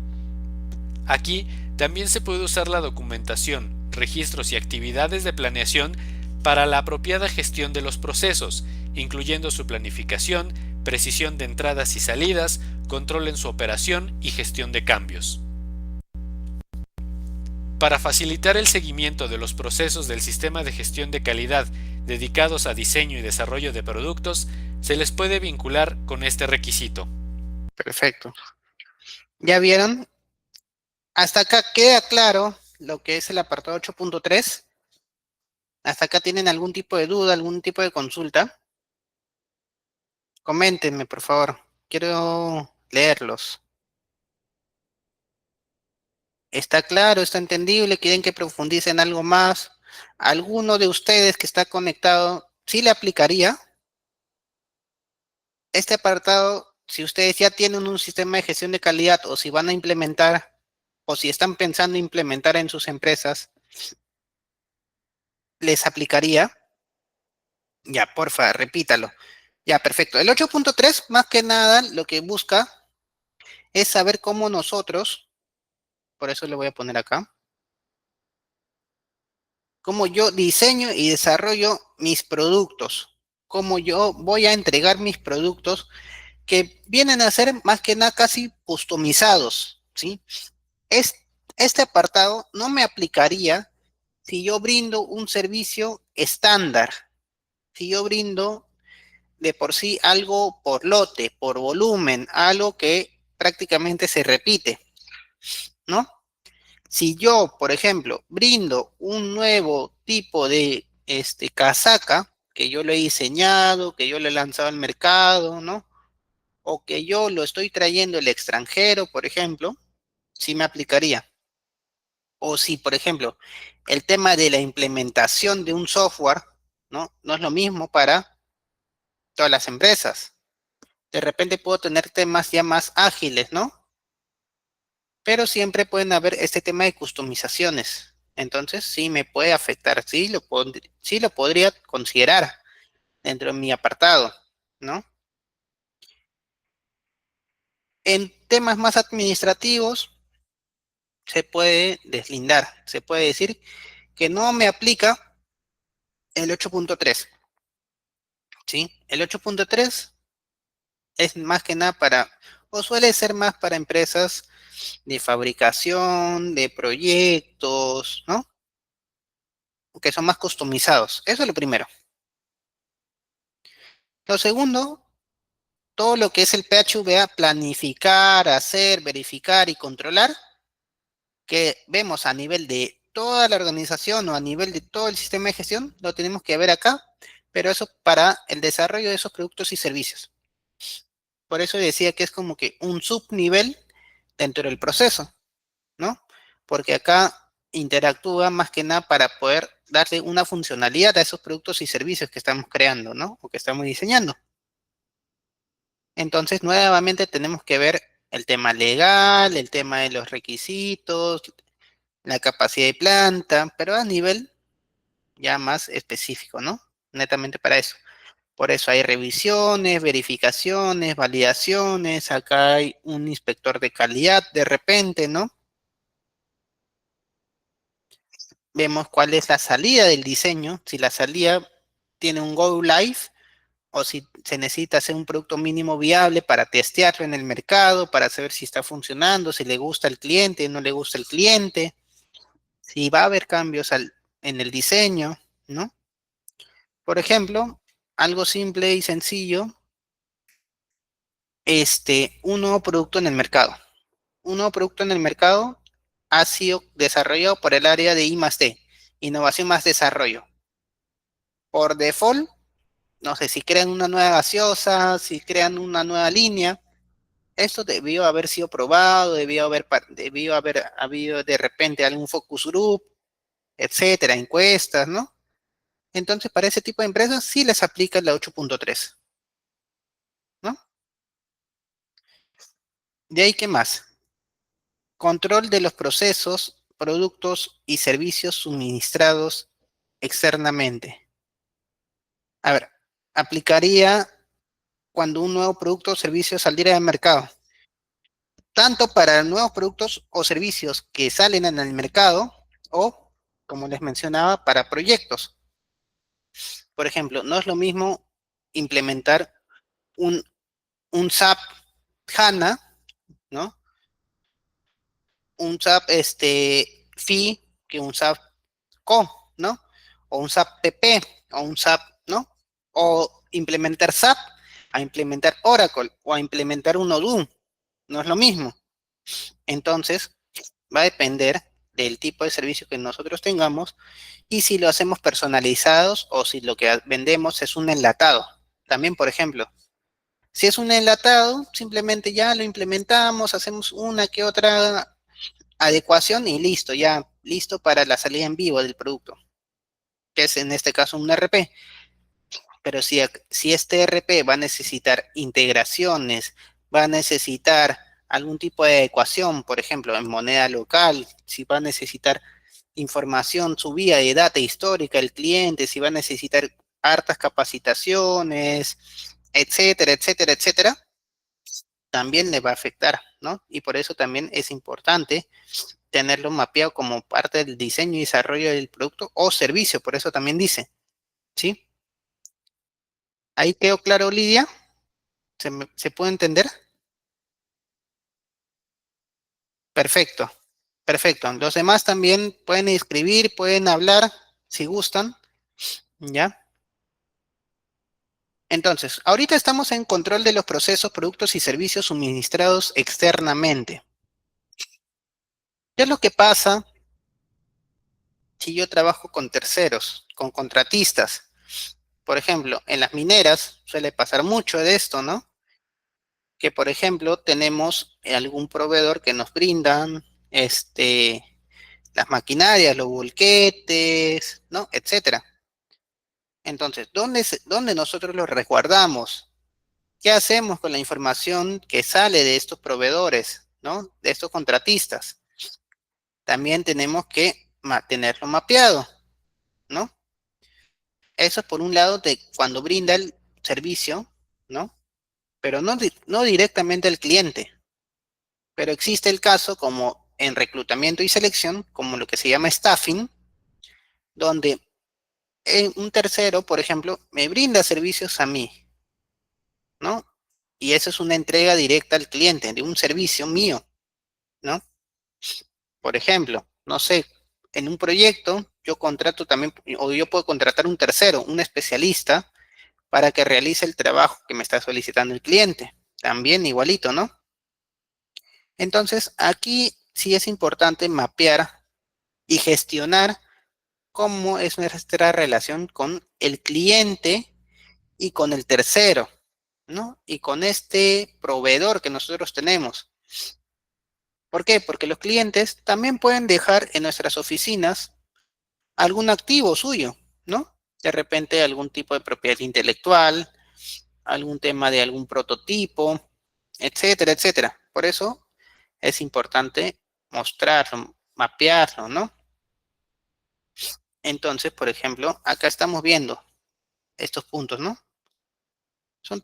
Aquí también se puede usar la documentación, registros y actividades de planeación para la apropiada gestión de los procesos, incluyendo su planificación, precisión de entradas y salidas, control en su operación y gestión de cambios. Para facilitar el seguimiento de los procesos del sistema de gestión de calidad dedicados a diseño y desarrollo de productos, se les puede vincular con este requisito. Perfecto. ¿Ya vieron? Hasta acá queda claro lo que es el apartado 8.3. ¿Hasta acá tienen algún tipo de duda, algún tipo de consulta? Coméntenme, por favor. Quiero leerlos. ¿Está claro? ¿Está entendible? ¿Quieren que profundice en algo más? ¿Alguno de ustedes que está conectado sí le aplicaría este apartado? Si ustedes ya tienen un sistema de gestión de calidad o si van a implementar o si están pensando implementar en sus empresas, ¿les aplicaría? Ya, porfa, repítalo. Ya, perfecto. El 8.3, más que nada, lo que busca es saber cómo nosotros, por eso le voy a poner acá, cómo yo diseño y desarrollo mis productos, cómo yo voy a entregar mis productos que vienen a ser más que nada casi customizados, ¿sí? Es, este apartado no me aplicaría si yo brindo un servicio estándar, si yo brindo de por sí algo por lote, por volumen, algo que prácticamente se repite, ¿no? Si yo, por ejemplo, brindo un nuevo tipo de casaca, que yo lo he diseñado, que yo lo he lanzado al mercado, ¿no? O que yo lo estoy trayendo del extranjero, por ejemplo, sí me aplicaría. O si, por ejemplo, el tema de la implementación de un software, ¿no? No es lo mismo para todas las empresas. De repente puedo tener temas ya más ágiles, ¿no? Pero siempre pueden haber este tema de customizaciones. Entonces, sí me puede afectar, sí lo podría considerar dentro de mi apartado, ¿no? En temas más administrativos, se puede deslindar, se puede decir que no me aplica el 8.3, ¿sí? El 8.3 es más que nada para, o suele ser más para empresas de fabricación, de proyectos, ¿no? Que son más customizados. Eso es lo primero. Lo segundo, todo lo que es el PHVA, planificar, hacer, verificar y controlar, que vemos a nivel de toda la organización o a nivel de todo el sistema de gestión, lo tenemos que ver acá, pero eso para el desarrollo de esos productos y servicios. Por eso decía que es como que un subnivel dentro del proceso, ¿no? Porque acá interactúa más que nada para poder darle una funcionalidad a esos productos y servicios que estamos creando, ¿no? O que estamos diseñando. Entonces, nuevamente tenemos que ver el tema legal, el tema de los requisitos, la capacidad de planta, pero a nivel ya más específico, ¿no? Netamente para eso. Por eso hay revisiones, verificaciones, validaciones, acá hay un inspector de calidad de repente, ¿no? Vemos cuál es la salida del diseño, si la salida tiene un go live o si se necesita hacer un producto mínimo viable para testearlo en el mercado, para saber si está funcionando, si le gusta al cliente, no le gusta al cliente, si va a haber cambios en el diseño, ¿no? Por ejemplo, algo simple y sencillo, un nuevo producto en el mercado. Un nuevo producto en el mercado ha sido desarrollado por el área de I+D, innovación más desarrollo. Por default, no sé, si crean una nueva gaseosa, si crean una nueva línea, esto debió haber sido probado, debió haber habido de repente algún focus group, etcétera, encuestas, ¿no? Entonces, para ese tipo de empresas sí les aplica la 8.3, ¿no? De ahí, ¿qué más? Control de los procesos, productos y servicios suministrados externamente. A ver, aplicaría cuando un nuevo producto o servicio saliera al mercado, tanto para nuevos productos o servicios que salen en el mercado o, como les mencionaba, para proyectos. Por ejemplo, no es lo mismo implementar un, un SAP HANA, ¿no? Un SAP FI que un SAP CO, ¿no? O un SAP PP, o un SAP, ¿no? O implementar SAP a implementar Oracle o a implementar un Odoo. No es lo mismo. Entonces, va a depender del tipo de servicio que nosotros tengamos y si lo hacemos personalizados o si lo que vendemos es un enlatado. También, por ejemplo, si es un enlatado, simplemente ya lo implementamos, hacemos una que otra adecuación y listo, ya listo para la salida en vivo del producto, que es en este caso un RP. Pero si este RP va a necesitar integraciones, va a necesitar algún tipo de ecuación, por ejemplo, en moneda local, si va a necesitar información, subida de data histórica del cliente, si va a necesitar hartas capacitaciones, etcétera, etcétera, etcétera, también le va a afectar, ¿no? Y por eso también es importante tenerlo mapeado como parte del diseño y desarrollo del producto o servicio, por eso también dice, ¿sí? ¿Ahí quedó claro, Lidia? ¿Se puede entender? Perfecto, perfecto. Los demás también pueden escribir, pueden hablar, si gustan, ¿ya? Entonces, ahorita estamos en control de los procesos, productos y servicios suministrados externamente. ¿Qué es lo que pasa si yo trabajo con terceros, con contratistas? Por ejemplo, en las mineras suele pasar mucho de esto, ¿no? Que, por ejemplo, tenemos algún proveedor que nos brindan, las maquinarias, los volquetes, ¿no? Etcétera. Entonces, ¿dónde nosotros los resguardamos? ¿Qué hacemos con la información que sale de estos proveedores, ¿no? De estos contratistas? También tenemos que tenerlo mapeado, ¿no? Eso es por un lado de cuando brinda el servicio, ¿no? Pero no directamente al cliente. Pero existe el caso como en reclutamiento y selección, como lo que se llama staffing, donde un tercero, por ejemplo, me brinda servicios a mí, ¿no? Y eso es una entrega directa al cliente de un servicio mío, ¿no? Por ejemplo, no sé, en un proyecto yo contrato también, o yo puedo contratar un tercero, un especialista, para que realice el trabajo que me está solicitando el cliente. También igualito, ¿no? Entonces, aquí sí es importante mapear y gestionar cómo es nuestra relación con el cliente y con el tercero, ¿no? Y con este proveedor que nosotros tenemos. ¿Por qué? Porque los clientes también pueden dejar en nuestras oficinas algún activo suyo, ¿no? De repente algún tipo de propiedad intelectual, algún tema de algún prototipo, etcétera, etcétera. Por eso es importante mostrarlo, mapearlo, ¿no? Entonces, por ejemplo, acá estamos viendo estos puntos, ¿no? Son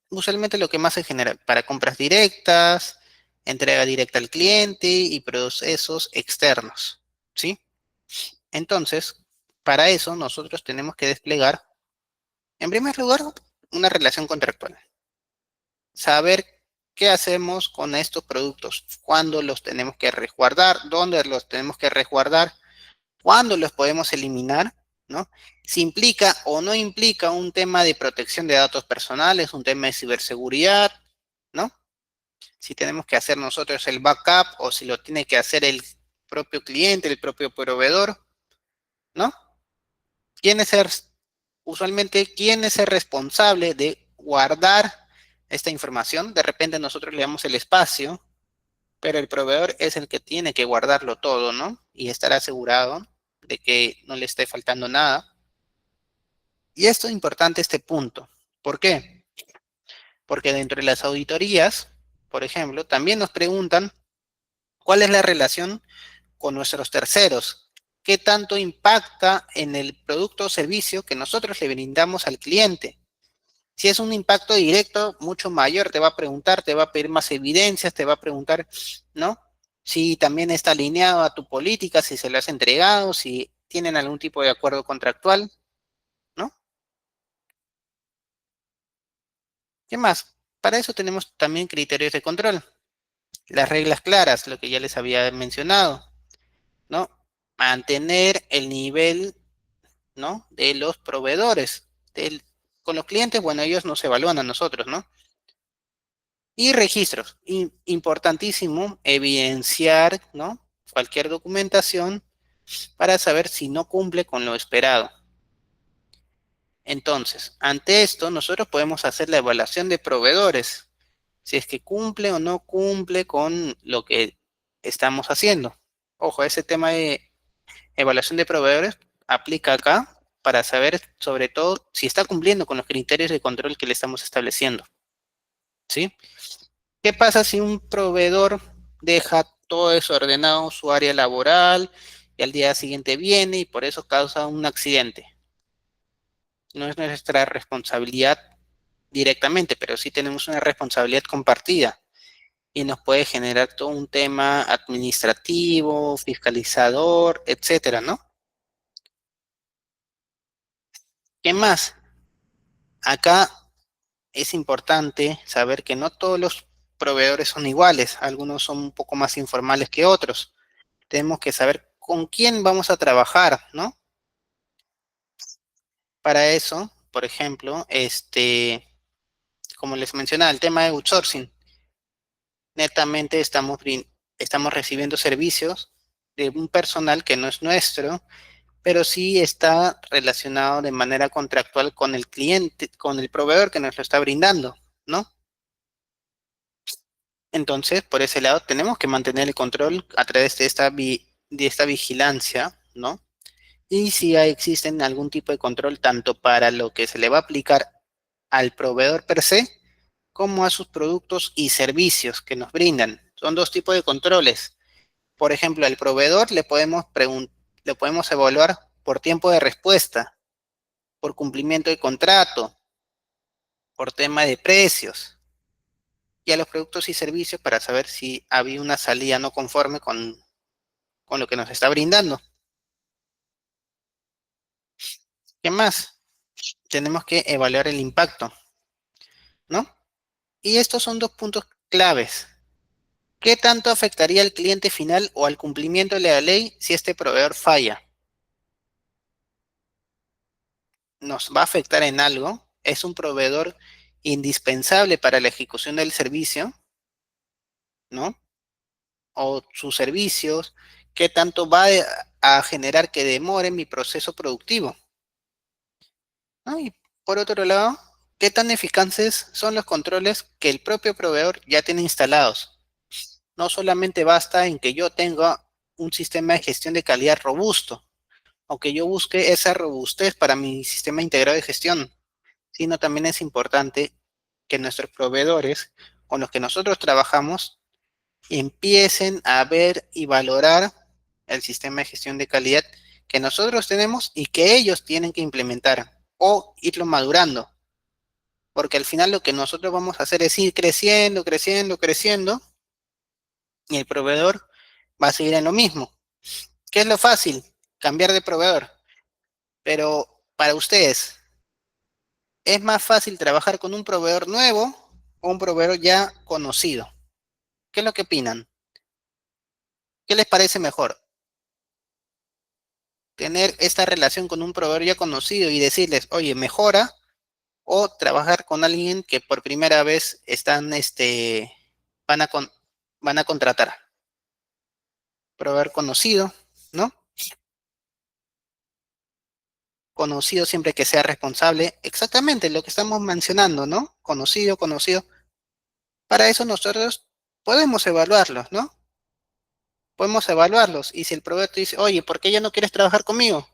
usualmente lo que más se genera para compras directas, entrega directa al cliente y procesos externos, ¿sí? Entonces, para eso nosotros tenemos que desplegar, en primer lugar, una relación contractual. Saber qué hacemos con estos productos, cuándo los tenemos que resguardar, dónde los tenemos que resguardar, cuándo los podemos eliminar, ¿no? Si implica o no implica un tema de protección de datos personales, un tema de ciberseguridad, ¿no? Si tenemos que hacer nosotros el backup o si lo tiene que hacer el propio cliente, el propio proveedor, ¿no? ¿Quién es el, usualmente, quién es el responsable de guardar esta información? De repente nosotros le damos el espacio, pero el proveedor es el que tiene que guardarlo todo, ¿no? Y estar asegurado de que no le esté faltando nada. Y esto es importante, este punto. ¿Por qué? Porque dentro de las auditorías, por ejemplo, también nos preguntan cuál es la relación con nuestros terceros. ¿Qué tanto impacta en el producto o servicio que nosotros le brindamos al cliente? Si es un impacto directo, mucho mayor, te va a preguntar, te va a pedir más evidencias, te va a preguntar, ¿no? Si también está alineado a tu política, si se lo has entregado, si tienen algún tipo de acuerdo contractual, ¿no? ¿Qué más? Para eso tenemos también criterios de control. Las reglas claras, lo que ya les había mencionado, ¿no? mantener el nivel, ¿no?, de los proveedores. Con los clientes, bueno, ellos nos evalúan a nosotros, ¿no? Y registros. Importantísimo evidenciar, ¿no?, cualquier documentación para saber si no cumple con lo esperado. Entonces, ante esto, nosotros podemos hacer la evaluación de proveedores, si es que cumple o no cumple con lo que estamos haciendo. Ojo, ese tema de evaluación de proveedores aplica acá para saber, sobre todo, si está cumpliendo con los criterios de control que le estamos estableciendo, ¿sí? ¿Qué pasa si un proveedor deja todo desordenado su área laboral y al día siguiente viene y por eso causa un accidente? No es nuestra responsabilidad directamente, pero sí tenemos una responsabilidad compartida y nos puede generar todo un tema administrativo, fiscalizador, etcétera, ¿no? ¿Qué más? Acá es importante saber que no todos los proveedores son iguales, algunos son un poco más informales que otros. Tenemos que saber con quién vamos a trabajar, ¿no? Para eso, por ejemplo, como les mencionaba, el tema de outsourcing, netamente estamos recibiendo servicios de un personal que no es nuestro, pero sí está relacionado de manera contractual con el cliente, con el proveedor que nos lo está brindando, ¿no? Entonces, por ese lado, tenemos que mantener el control a través de esta vigilancia, ¿no? Y si existen algún tipo de control tanto para lo que se le va a aplicar al proveedor per se, como a sus productos y servicios que nos brindan. Son dos tipos de controles. Por ejemplo, al proveedor le podemos evaluar por tiempo de respuesta, por cumplimiento de contrato, por tema de precios, y a los productos y servicios para saber si había una salida no conforme con lo que nos está brindando. ¿Qué más? Tenemos que evaluar el impacto, ¿no? Y estos son dos puntos claves. ¿Qué tanto afectaría al cliente final o al cumplimiento de la ley si este proveedor falla? ¿Nos va a afectar en algo? ¿Es un proveedor indispensable para la ejecución del servicio? ¿No? ¿O sus servicios? ¿Qué tanto va a generar que demore mi proceso productivo? ¿No? Y por otro lado, ¿qué tan eficaces son los controles que el propio proveedor ya tiene instalados? No solamente basta en que yo tenga un sistema de gestión de calidad robusto, o que yo busque esa robustez para mi sistema integrado de gestión, sino también es importante que nuestros proveedores con los que nosotros trabajamos empiecen a ver y valorar el sistema de gestión de calidad que nosotros tenemos y que ellos tienen que implementar o irlo madurando, porque al final lo que nosotros vamos a hacer es ir creciendo, creciendo, creciendo, y el proveedor va a seguir en lo mismo. ¿Qué es lo fácil? Cambiar de proveedor. Pero para ustedes, ¿es más fácil trabajar con un proveedor nuevo o un proveedor ya conocido? ¿Qué es lo que opinan? ¿Qué les parece mejor? ¿Tener esta relación con un proveedor ya conocido y decirles, oye, mejora? ¿O trabajar con alguien que por primera vez van a, con- van a contratar? Proveedor conocido, ¿no? Conocido siempre que sea responsable. Exactamente lo que estamos mencionando, ¿no? Conocido, conocido. Para eso nosotros podemos evaluarlos, ¿no? Podemos evaluarlos. Y si el proveedor te dice, oye, ¿por qué ya no quieres trabajar conmigo?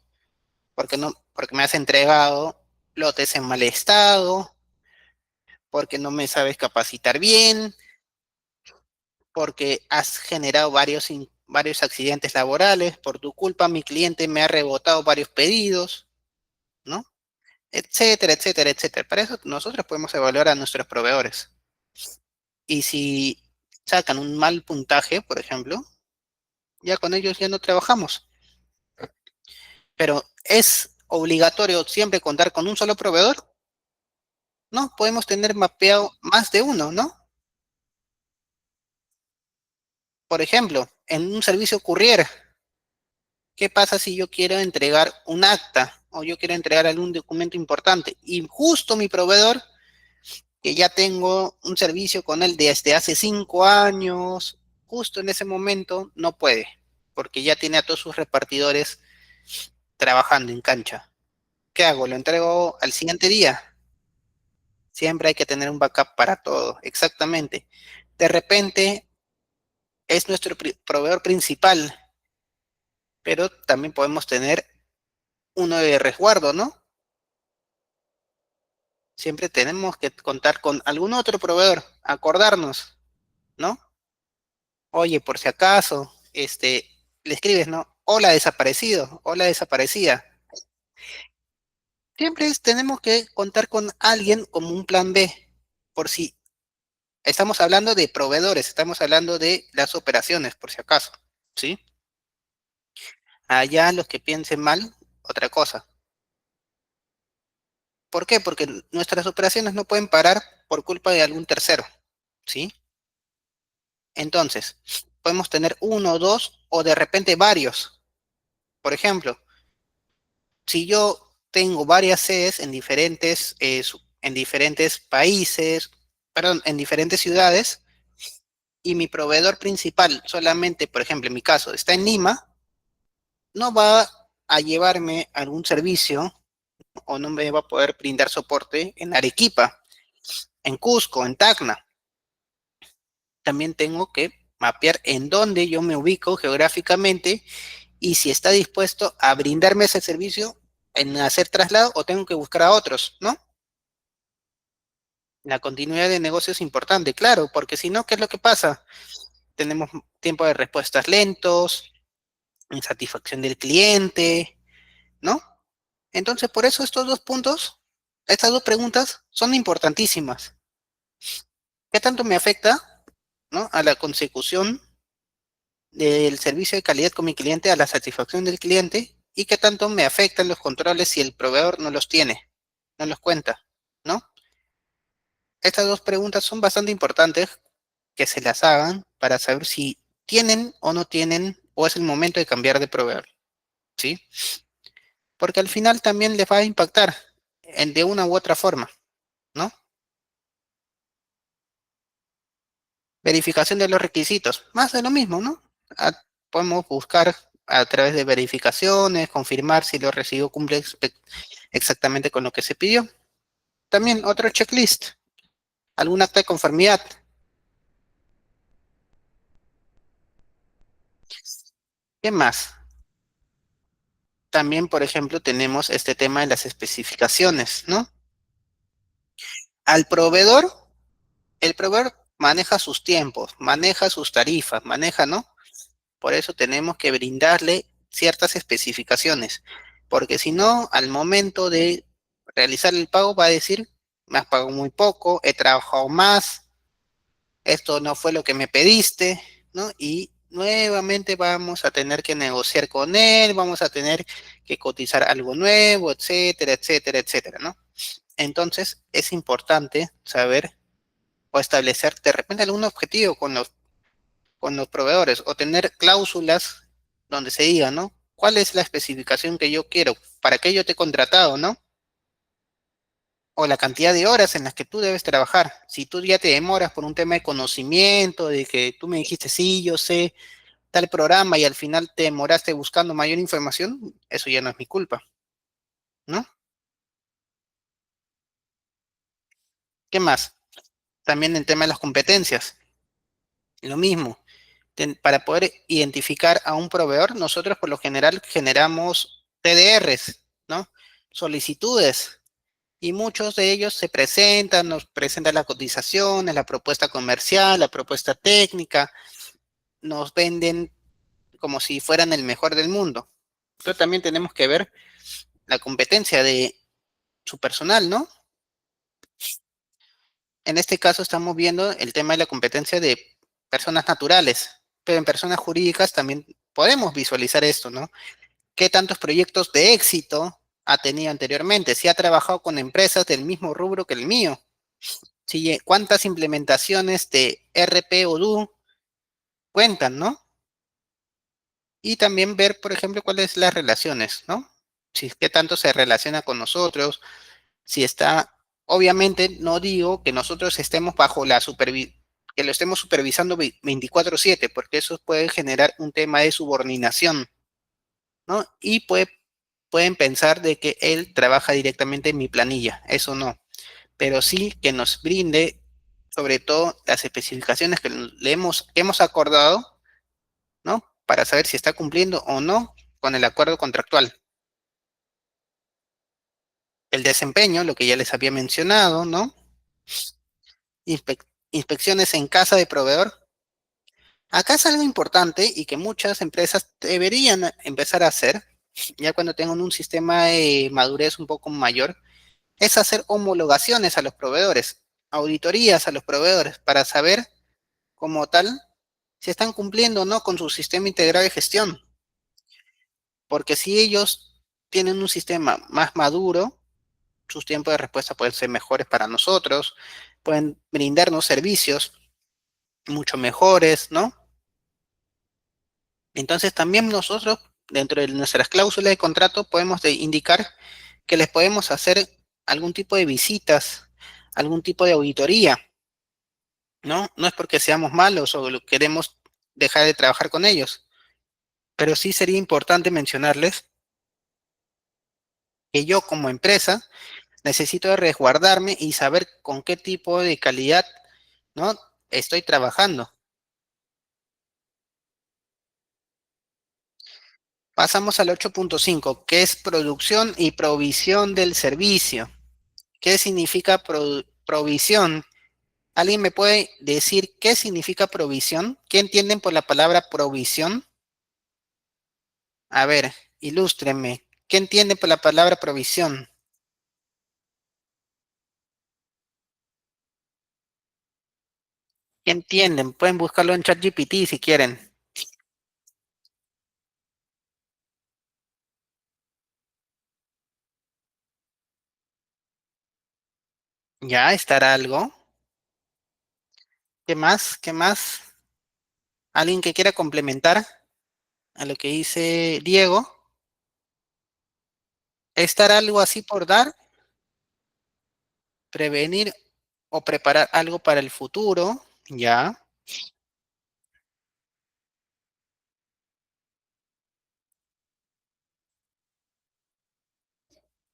Porque no, porque me has entregado lotes en mal estado, porque no me sabes capacitar bien, porque has generado varios accidentes laborales, por tu culpa mi cliente me ha rebotado varios pedidos, ¿no? Etcétera, etcétera, etcétera. Para eso nosotros podemos evaluar a nuestros proveedores. Y si sacan un mal puntaje, por ejemplo, ya con ellos ya no trabajamos. Pero ¿es obligatorio siempre contar con un solo proveedor? No, podemos tener mapeado más de uno, ¿no? Por ejemplo, en un servicio courier, ¿Qué pasa si yo quiero entregar un acta o yo quiero entregar algún documento importante? Y justo mi proveedor, que ya tengo un servicio con él desde hace 5 años, justo en ese momento no puede, porque ya tiene a todos sus repartidores trabajando en cancha. ¿Qué hago? ¿Lo entrego al siguiente día? Siempre hay que tener un backup para todo, exactamente. De repente es nuestro proveedor principal, pero también podemos tener uno de resguardo, ¿no? Siempre tenemos que contar con algún otro proveedor, acordarnos, ¿no? Oye, por si acaso, le escribes, ¿no? Hola desaparecido, hola desaparecida. Siempre tenemos que contar con alguien como un plan B, por si estamos hablando de proveedores, estamos hablando de las operaciones, por si acaso, ¿sí? Allá los que piensen mal, otra cosa. ¿Por qué? Porque nuestras operaciones no pueden parar por culpa de algún tercero, ¿sí? Entonces, podemos tener uno, dos o de repente varios. Por ejemplo, si yo tengo varias sedes en diferentes países, perdón, en diferentes ciudades, y mi proveedor principal solamente, por ejemplo, en mi caso, está en Lima, no va a llevarme algún servicio o no me va a poder brindar soporte en Arequipa, en Cusco, en Tacna. También tengo que mapear en dónde yo me ubico geográficamente y si está dispuesto a brindarme ese servicio en hacer traslado o tengo que buscar a otros, ¿no? La continuidad de negocio es importante, claro, porque si no, ¿qué es lo que pasa? Tenemos tiempo de respuestas lentos, insatisfacción del cliente, ¿no? Entonces, por eso estos dos puntos, estas dos preguntas son importantísimas. ¿Qué tanto me afecta, ¿no? A la consecución del servicio de calidad con mi cliente, a la satisfacción del cliente y qué tanto me afectan los controles si el proveedor no los tiene, no los cuenta, ¿no? Estas dos preguntas son bastante importantes que se las hagan para saber si tienen o no tienen o es el momento de cambiar de proveedor, ¿sí? Porque al final también les va a impactar de una u otra forma, ¿no? Verificación de los requisitos, más de lo mismo, ¿no? Podemos buscar a través de verificaciones, confirmar si lo recibió cumple exactamente con lo que se pidió. También otro checklist, algún acta de conformidad. ¿Qué más? También, por ejemplo, tenemos este tema de las especificaciones, ¿no? Al proveedor, el proveedor maneja sus tiempos, maneja sus tarifas, maneja, ¿no? Por eso tenemos que brindarle ciertas especificaciones, porque si no, al momento de realizar el pago va a decir, me has pagado muy poco, he trabajado más, esto no fue lo que me pediste, ¿no? Y nuevamente vamos a tener que negociar con él, vamos a tener que cotizar algo nuevo, etcétera, etcétera, etcétera, ¿no? Entonces es importante saber o establecer de repente algún objetivo con los proveedores o tener cláusulas donde se diga, ¿no? ¿Cuál es la especificación que yo quiero? ¿Para qué yo te he contratado, no? O la cantidad de horas en las que tú debes trabajar. Si tú ya te demoras por un tema de conocimiento, de que tú me dijiste, sí, yo sé tal programa y al final te demoraste buscando mayor información, eso ya no es mi culpa, ¿no? ¿Qué más? También el tema de las competencias. Lo mismo. Para poder identificar a un proveedor, nosotros por lo general generamos TDRs, ¿no? Solicitudes. Y muchos de ellos se presentan, nos presentan la cotización, la propuesta comercial, la propuesta técnica, nos venden como si fueran el mejor del mundo. Pero también tenemos que ver la competencia de su personal, ¿no? En este caso estamos viendo el tema de la competencia de personas naturales, pero en personas jurídicas también podemos visualizar esto, ¿no? ¿Qué tantos proyectos de éxito ha tenido anteriormente? Si ha trabajado con empresas del mismo rubro que el mío. Si, ¿cuántas implementaciones de RP o DO cuentan, no? y también ver, por ejemplo, cuáles las relaciones, ¿no? Si qué tanto se relaciona con nosotros, si está, obviamente no digo que nosotros estemos bajo la que lo estemos supervisando 24/7, porque eso puede generar un tema de subordinación, ¿no? Y pueden pensar de que él trabaja directamente en mi planilla, eso no, pero sí que nos brinde sobre todo las especificaciones que hemos acordado, ¿no? Para saber si está cumpliendo o no con el acuerdo contractual. El desempeño, lo que ya les había mencionado, ¿no? Inspecciones en casa de proveedor. Acá es algo importante y que muchas empresas deberían empezar a hacer, ya cuando tengan un sistema de madurez un poco mayor, es hacer homologaciones a los proveedores, auditorías a los proveedores, para saber como tal si están cumpliendo o no con su sistema integrado de gestión. Porque si ellos tienen un sistema más maduro, sus tiempos de respuesta pueden ser mejores para nosotros, pueden brindarnos servicios mucho mejores, ¿no? Entonces también nosotros, dentro de nuestras cláusulas de contrato, podemos indicar que les podemos hacer algún tipo de visitas, algún tipo de auditoría, ¿no? No es porque seamos malos o queremos dejar de trabajar con ellos, pero sí sería importante mencionarles que yo como empresa necesito resguardarme y saber con qué tipo de calidad, ¿no? Estoy trabajando. Pasamos al 8.5, que es producción y provisión del servicio. ¿Qué significa provisión? ¿Alguien me puede decir qué significa provisión? ¿Qué entienden por la palabra provisión? A ver, ilústrenme. ¿Qué entienden por la palabra provisión? ¿Qué entienden? Pueden buscarlo en ChatGPT si quieren. Ya, estará algo. ¿Qué más? ¿Qué más? ¿Alguien que quiera complementar a lo que dice Diego? ¿Estará algo así por dar? Prevenir o preparar algo para el futuro. Ya.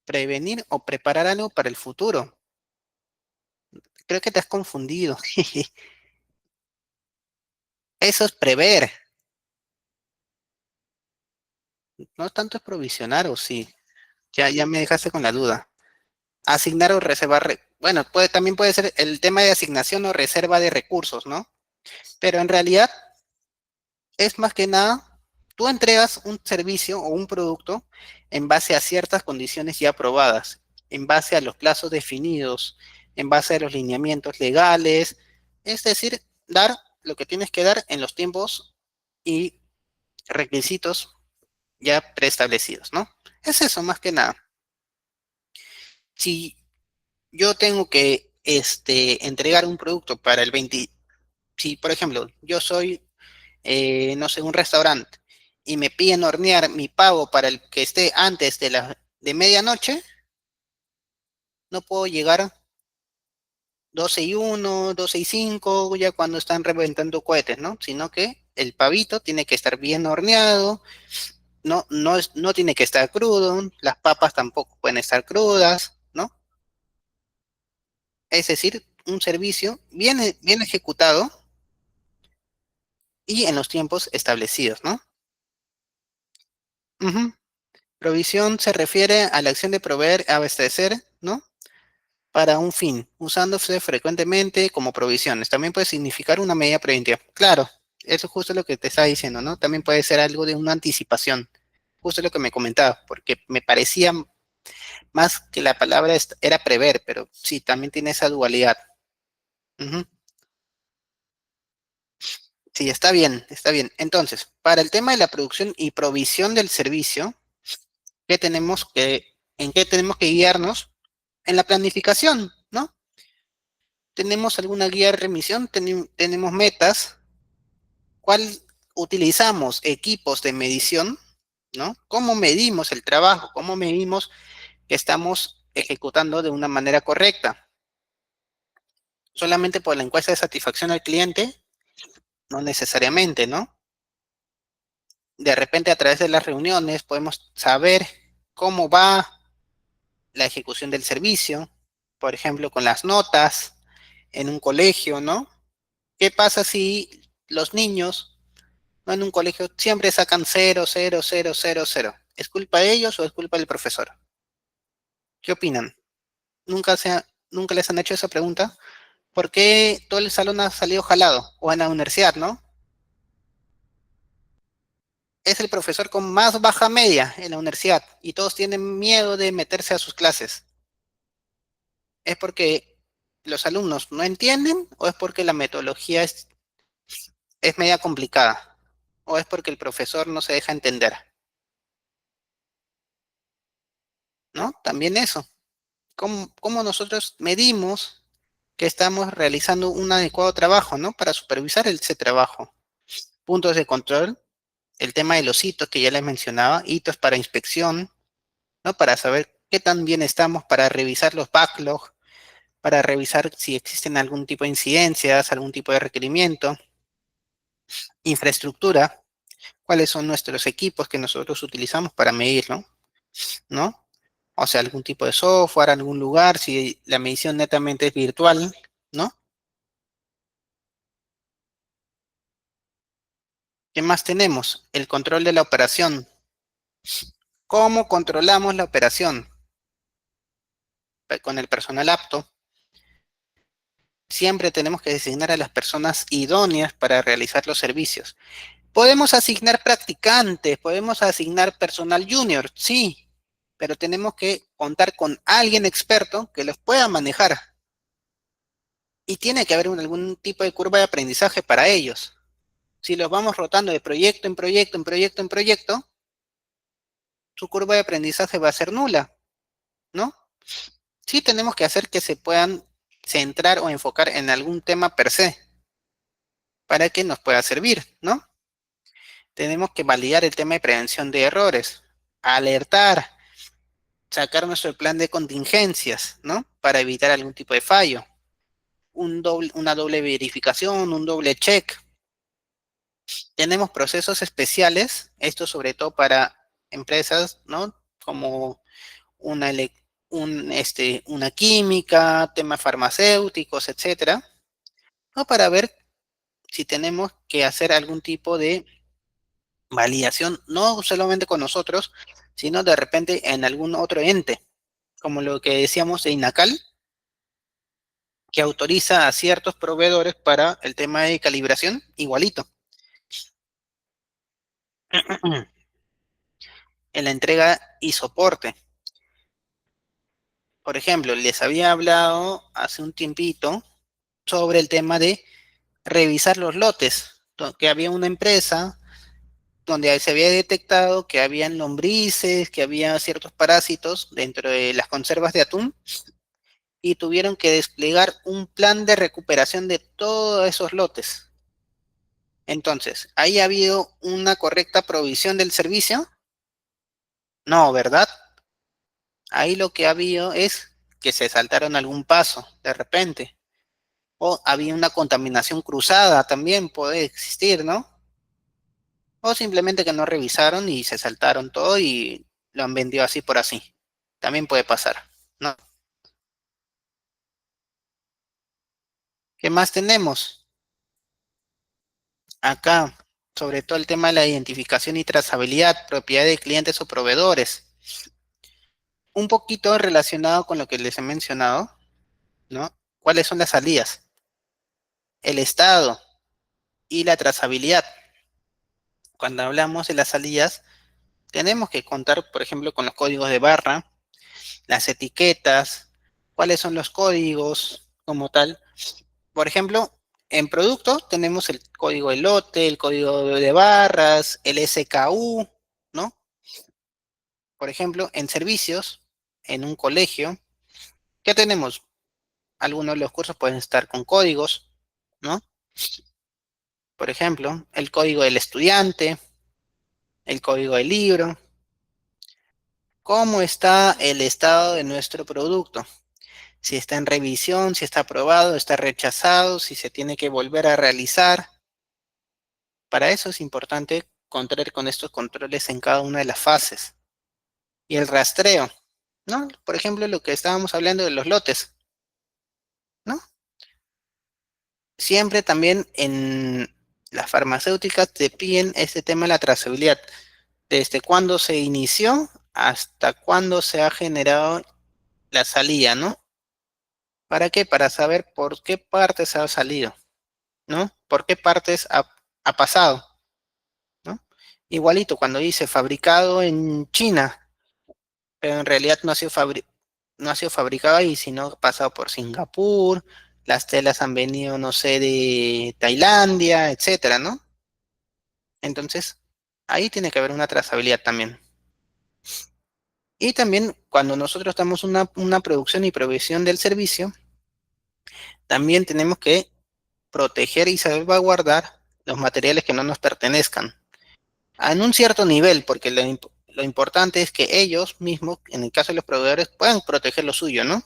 Prevenir o preparar algo para el futuro. Creo que te has confundido. Eso es prever. No tanto es provisionar, o sí. Ya me dejaste con la duda. Asignar o reservar. Bueno, también puede ser el tema de asignación o reserva de recursos, ¿no? Pero en realidad es más que nada, tú entregas un servicio o un producto en base a ciertas condiciones ya aprobadas, en base a los plazos definidos, en base a los lineamientos legales, es decir, dar lo que tienes que dar en los tiempos y requisitos ya preestablecidos, ¿no? Es eso más que nada. Si yo tengo que entregar un producto para el 20, si por ejemplo yo soy, no sé, un restaurante y me piden hornear mi pavo para el que esté antes de medianoche, no puedo llegar 12:01, 12:05, ya cuando están reventando cohetes, ¿no? Sino que el pavito tiene que estar bien horneado, no tiene que estar crudo, las papas tampoco pueden estar crudas, ¿no? Es decir, un servicio bien ejecutado y en los tiempos establecidos, ¿no? Ujú. Provisión se refiere a la acción de proveer, abastecer, ¿no? Para un fin, usándose frecuentemente como provisiones. También puede significar una medida preventiva. Claro, eso es justo lo que te estaba diciendo, ¿no? También puede ser algo de una anticipación. Justo lo que me comentaba, porque me parecía más que la palabra era prever, pero sí, también tiene esa dualidad. Ujú. Sí, está bien, está bien. Entonces, para el tema de la producción y provisión del servicio, ¿en qué tenemos que guiarnos? En la planificación, ¿no? Tenemos alguna guía de remisión, tenemos metas. ¿Cuál? utilizamos equipos de medición, ¿no? ¿Cómo medimos el trabajo? ¿Cómo medimos que estamos ejecutando de una manera correcta? Solamente por la encuesta de satisfacción al cliente, no necesariamente, ¿no? De repente a través de las reuniones podemos saber cómo va la ejecución del servicio, por ejemplo, con las notas en un colegio, ¿no? ¿Qué pasa si los niños, ¿no? En un colegio siempre sacan cero, cero, cero, cero, cero? ¿Es culpa de ellos o es culpa del profesor? ¿Qué opinan? ¿Nunca les han hecho esa pregunta? ¿Por qué todo el salón ha salido jalado? O en la universidad, ¿no? Es el profesor con más baja media en la universidad y todos tienen miedo de meterse a sus clases. ¿Es porque los alumnos no entienden o es porque la metodología es media complicada? ¿O es porque el profesor no se deja entender? ¿No? También eso. ¿Cómo nosotros medimos que estamos realizando un adecuado trabajo, ¿no? Para supervisar ese trabajo. Puntos de control, el tema de los hitos que ya les mencionaba, hitos para inspección, ¿no? Para saber qué tan bien estamos, para revisar los backlogs, para revisar si existen algún tipo de incidencias, algún tipo de requerimiento. Infraestructura, cuáles son nuestros equipos que nosotros utilizamos para medirlo, ¿no? O sea, algún tipo de software, algún lugar, si la medición netamente es virtual, ¿no? ¿Qué más tenemos? El control de la operación. ¿Cómo controlamos la operación? Con el personal apto. Siempre tenemos que designar a las personas idóneas para realizar los servicios. Podemos asignar practicantes, podemos asignar personal junior, sí, pero tenemos que contar con alguien experto que los pueda manejar. Y tiene que haber algún tipo de curva de aprendizaje para ellos. Si los vamos rotando de proyecto en proyecto, en proyecto, en proyecto, su curva de aprendizaje va a ser nula, ¿no? Sí tenemos que hacer que se puedan centrar o enfocar en algún tema per se para que nos pueda servir, ¿no? Tenemos que validar el tema de prevención de errores, alertar, sacar nuestro plan de contingencias, ¿no? Para evitar algún tipo de fallo. Una doble verificación, un doble check. Tenemos procesos especiales, esto sobre todo para empresas, ¿no? Como una, una química, temas farmacéuticos, etcétera, ¿no? Para ver si tenemos que hacer algún tipo de validación, no solamente con nosotros, sino de repente en algún otro ente, como lo que decíamos de INACAL, que autoriza a ciertos proveedores para el tema de calibración, igualito. En la entrega y soporte. Por ejemplo, les había hablado hace un tiempito sobre el tema de revisar los lotes, que había una empresa donde se había detectado que habían lombrices, que había ciertos parásitos dentro de las conservas de atún y tuvieron que desplegar un plan de recuperación de todos esos lotes. Entonces, ¿ahí ha habido una correcta provisión del servicio? No, ¿verdad? Ahí lo que ha habido es que se saltaron algún paso de repente. O había una contaminación cruzada también, puede existir, ¿no? O simplemente que no revisaron y se saltaron todo y lo han vendido así por así. También puede pasar, ¿no? ¿Qué más tenemos? Acá, sobre todo el tema de la identificación y trazabilidad, propiedad de clientes o proveedores. Un poquito relacionado con lo que les he mencionado, ¿no? ¿Cuáles son las salidas? El estado y la trazabilidad. Cuando hablamos de las salidas, tenemos que contar, por ejemplo, con los códigos de barra, las etiquetas, cuáles son los códigos como tal. Por ejemplo, en producto tenemos el código de lote, el código de barras, el SKU, ¿no? Por ejemplo, en servicios, en un colegio, ¿qué tenemos? Algunos de los cursos pueden estar con códigos, ¿no? Por ejemplo, el código del estudiante, el código del libro, cómo está el estado de nuestro producto, si está en revisión, si está aprobado, está rechazado, si se tiene que volver a realizar. Para eso es importante contar con estos controles en cada una de las fases. Y el rastreo, ¿no? Por ejemplo, lo que estábamos hablando de los lotes, ¿no? Siempre también en las farmacéuticas te piden este tema de la trazabilidad, desde cuándo se inició hasta cuándo se ha generado la salida, ¿no? ¿Para qué? Para saber por qué partes ha salido, ¿no? ¿Por qué partes ha pasado, ¿no? Igualito, cuando dice fabricado en China, pero en realidad no ha sido fabricado ahí, sino ha pasado por Singapur, las telas han venido, no sé, de Tailandia, etcétera, ¿no? Entonces, ahí tiene que haber una trazabilidad también. Y también cuando nosotros damos una producción y provisión del servicio, también tenemos que proteger y salvaguardar los materiales que no nos pertenezcan. En un cierto nivel, porque lo importante es que ellos mismos, en el caso de los proveedores, puedan proteger lo suyo, ¿no?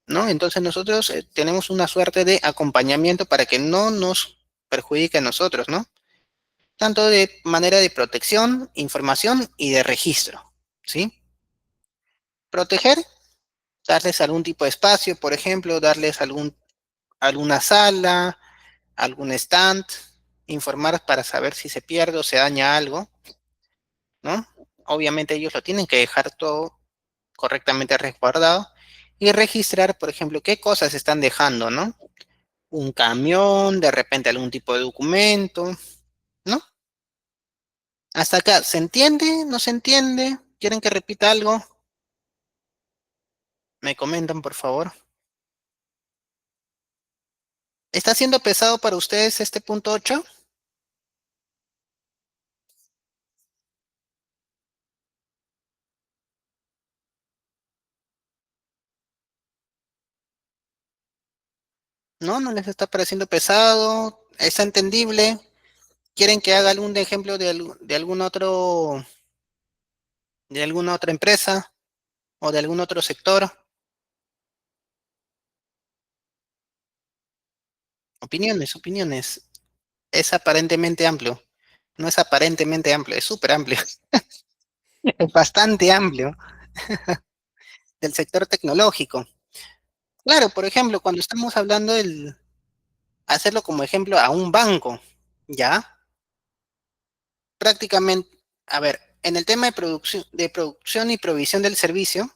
¿No? Entonces nosotros tenemos una suerte de acompañamiento para que no nos perjudique a nosotros, ¿no? Tanto de manera de protección, información y de registro, ¿sí? Proteger, darles algún tipo de espacio, por ejemplo, darles alguna sala, algún stand, informar para saber si se pierde o se daña algo, ¿no? Obviamente ellos lo tienen que dejar todo correctamente resguardado y registrar, por ejemplo, qué cosas están dejando, ¿no? Un camión, de repente algún tipo de documento, ¿no? Hasta acá, ¿se entiende? ¿No se entiende? ¿Quieren que repita algo? Me comentan, por favor. ¿Está siendo pesado para ustedes este punto 8? ¿No? ¿No les está pareciendo pesado? ¿Está entendible? ¿Quieren que haga algún ejemplo de de alguna otra empresa o de algún otro sector? Opiniones, opiniones. Es aparentemente amplio. No es aparentemente amplio, es súper amplio. Es bastante amplio del sector tecnológico. Claro, por ejemplo, cuando estamos hablando del hacerlo como ejemplo a un banco, ¿ya? Prácticamente, a ver, en el tema de producción y provisión del servicio,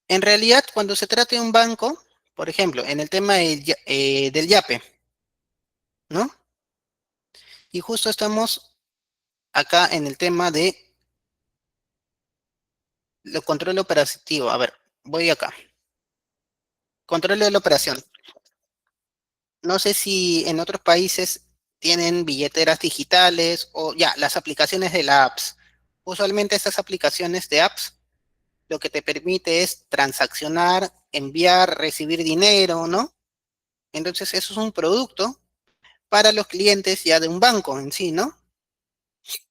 en realidad, cuando se trata de un banco, por ejemplo, en el tema del YAPE, ¿no? Y justo estamos acá en el tema de lo control operativo. A ver, voy acá. Control de la operación. No sé si en otros países tienen billeteras digitales o ya, las aplicaciones de la apps. Usualmente estas aplicaciones de apps lo que te permite es transaccionar, enviar, recibir dinero, ¿no? Entonces eso es un producto para los clientes ya de un banco en sí, ¿no?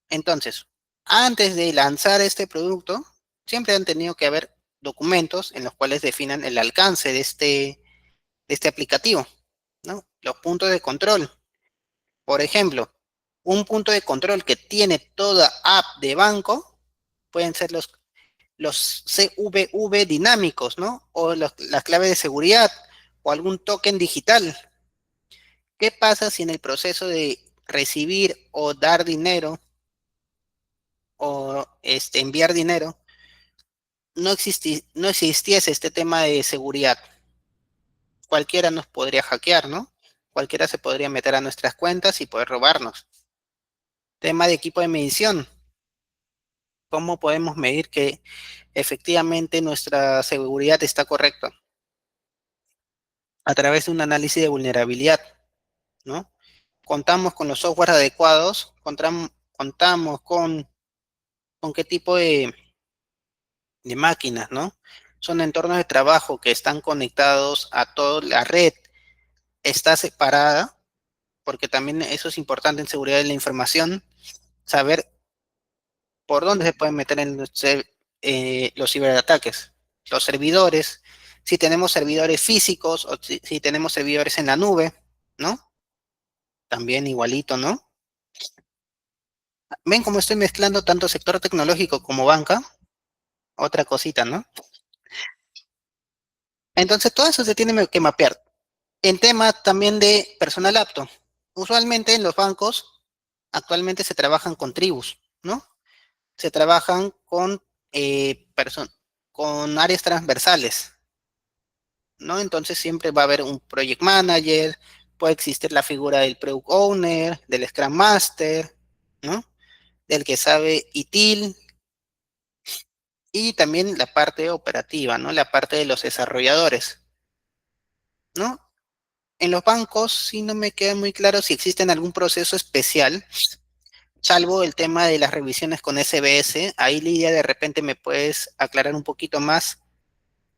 Entonces, antes de lanzar este producto, siempre han tenido que haber documentos en los cuales definan el alcance de este aplicativo, ¿no? Los puntos de control. Por ejemplo, un punto de control que tiene toda app de banco pueden ser los CVV dinámicos, ¿no? O las claves de seguridad o algún token digital. ¿Qué pasa si en el proceso de recibir o dar dinero o enviar dinero no existiese este tema de seguridad? Cualquiera nos podría hackear, ¿no? Cualquiera se podría meter a nuestras cuentas y poder robarnos. Tema de equipo de medición. ¿Cómo podemos medir que efectivamente nuestra seguridad está correcta? A través de un análisis de vulnerabilidad, ¿no? Contamos con los software adecuados, contamos con qué tipo de máquinas, ¿no? Son entornos de trabajo que están conectados a toda la red está separada, porque también eso es importante en seguridad de la información, saber por dónde se pueden meter en los ciberataques, los servidores, si tenemos servidores físicos o si tenemos servidores en la nube, ¿no? También igualito, ¿no? ¿Ven cómo estoy mezclando tanto sector tecnológico como banca? Otra cosita, ¿no? Entonces todo eso se tiene que mapear. En tema también de personal apto. Usualmente en los bancos actualmente se trabajan con tribus, ¿no? Se trabajan con áreas transversales, ¿no? Entonces siempre va a haber un project manager, puede existir la figura del product owner, del scrum master, ¿no? Del que sabe ITIL y también la parte operativa, ¿no? La parte de los desarrolladores, ¿no? En los bancos sí no me queda muy claro si existe algún proceso especial, salvo el tema de las revisiones con SBS. Ahí, Lidia, de repente me puedes aclarar un poquito más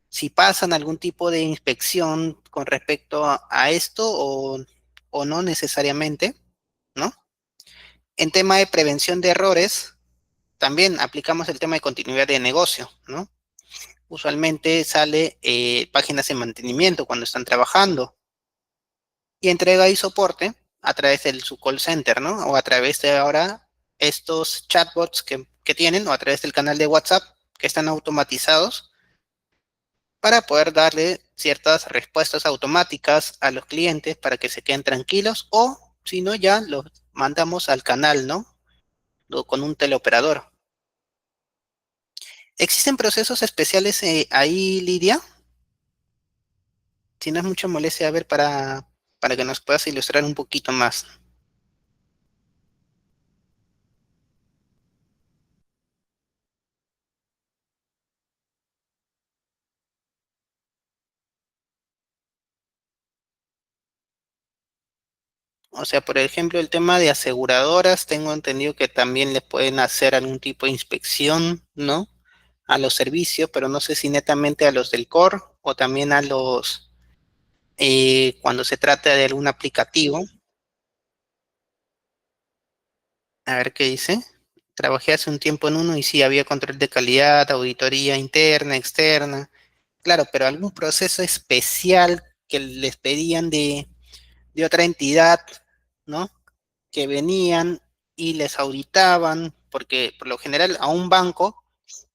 si pasan algún tipo de inspección con respecto a esto o no necesariamente, ¿no? En tema de prevención de errores, también aplicamos el tema de continuidad de negocio, ¿no? Usualmente sale páginas de mantenimiento cuando están trabajando y entrega y soporte a través del su call center, ¿no? O a través de ahora estos chatbots que tienen o a través del canal de WhatsApp que están automatizados para poder darle ciertas respuestas automáticas a los clientes para que se queden tranquilos o si no ya los mandamos al canal, ¿no? Con un teleoperador. ¿Existen procesos especiales ahí, Lidia? Si no es mucha molestia, a ver, para que nos puedas ilustrar un poquito más. O sea, por ejemplo, el tema de aseguradoras, tengo entendido que también les pueden hacer algún tipo de inspección, ¿no? A los servicios, pero no sé si netamente a los del core o también a los, cuando se trata de algún aplicativo. A ver qué dice. Trabajé hace un tiempo en uno y sí había control de calidad, auditoría interna, externa. Claro, pero algún proceso especial que les pedían de otra entidad, ¿no? Que venían y les auditaban, porque por lo general a un banco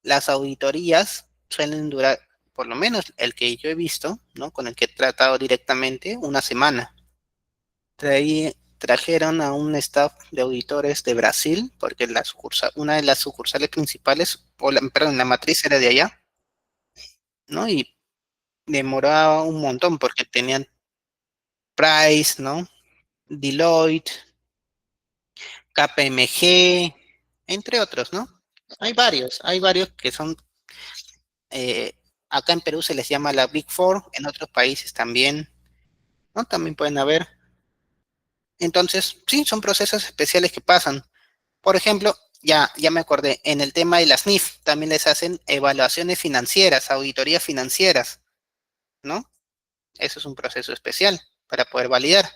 las auditorías suelen durar, por lo menos el que yo he visto, ¿no? Con el que he tratado directamente, una semana. Trajeron a un staff de auditores de Brasil, porque una de las sucursales principales, perdón, la matriz era de allá, ¿no? Y demoraba un montón porque tenían Price, ¿no? Deloitte, KPMG, entre otros, ¿no? Hay varios que son, eh, acá en Perú se les llama la Big Four, en otros países también, ¿no? También pueden haber. Entonces, sí, son procesos especiales que pasan. Por ejemplo, ya me acordé, en el tema de las NIF también les hacen evaluaciones financieras, auditorías financieras, ¿no? Eso es un proceso especial para poder validar,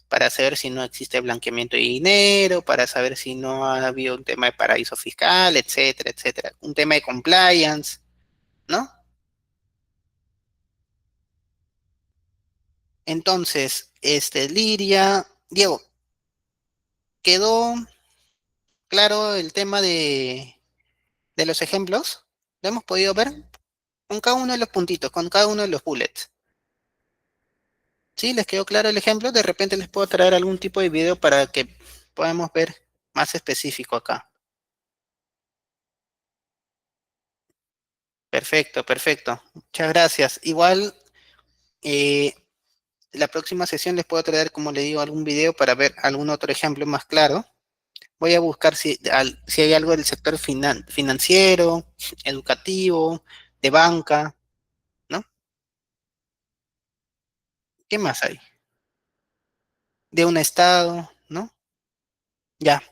para saber si no existe blanqueamiento de dinero, para saber si no ha habido un tema de paraíso fiscal, etcétera, etcétera. Un tema de compliance, ¿no? Entonces, Liria, Diego, ¿quedó claro el tema de los ejemplos? ¿Lo hemos podido ver? Con cada uno de los puntitos, con cada uno de los bullets. ¿Sí? ¿Les quedó claro el ejemplo? De repente les puedo traer algún tipo de video para que podamos ver más específico acá. Perfecto, perfecto. Muchas gracias. Igual, eh, la próxima sesión les puedo traer, como le digo, algún video para ver algún otro ejemplo más claro. Voy a buscar si hay algo del sector financiero, educativo, de banca, ¿no? ¿Qué más hay? De un estado, ¿no? Ya,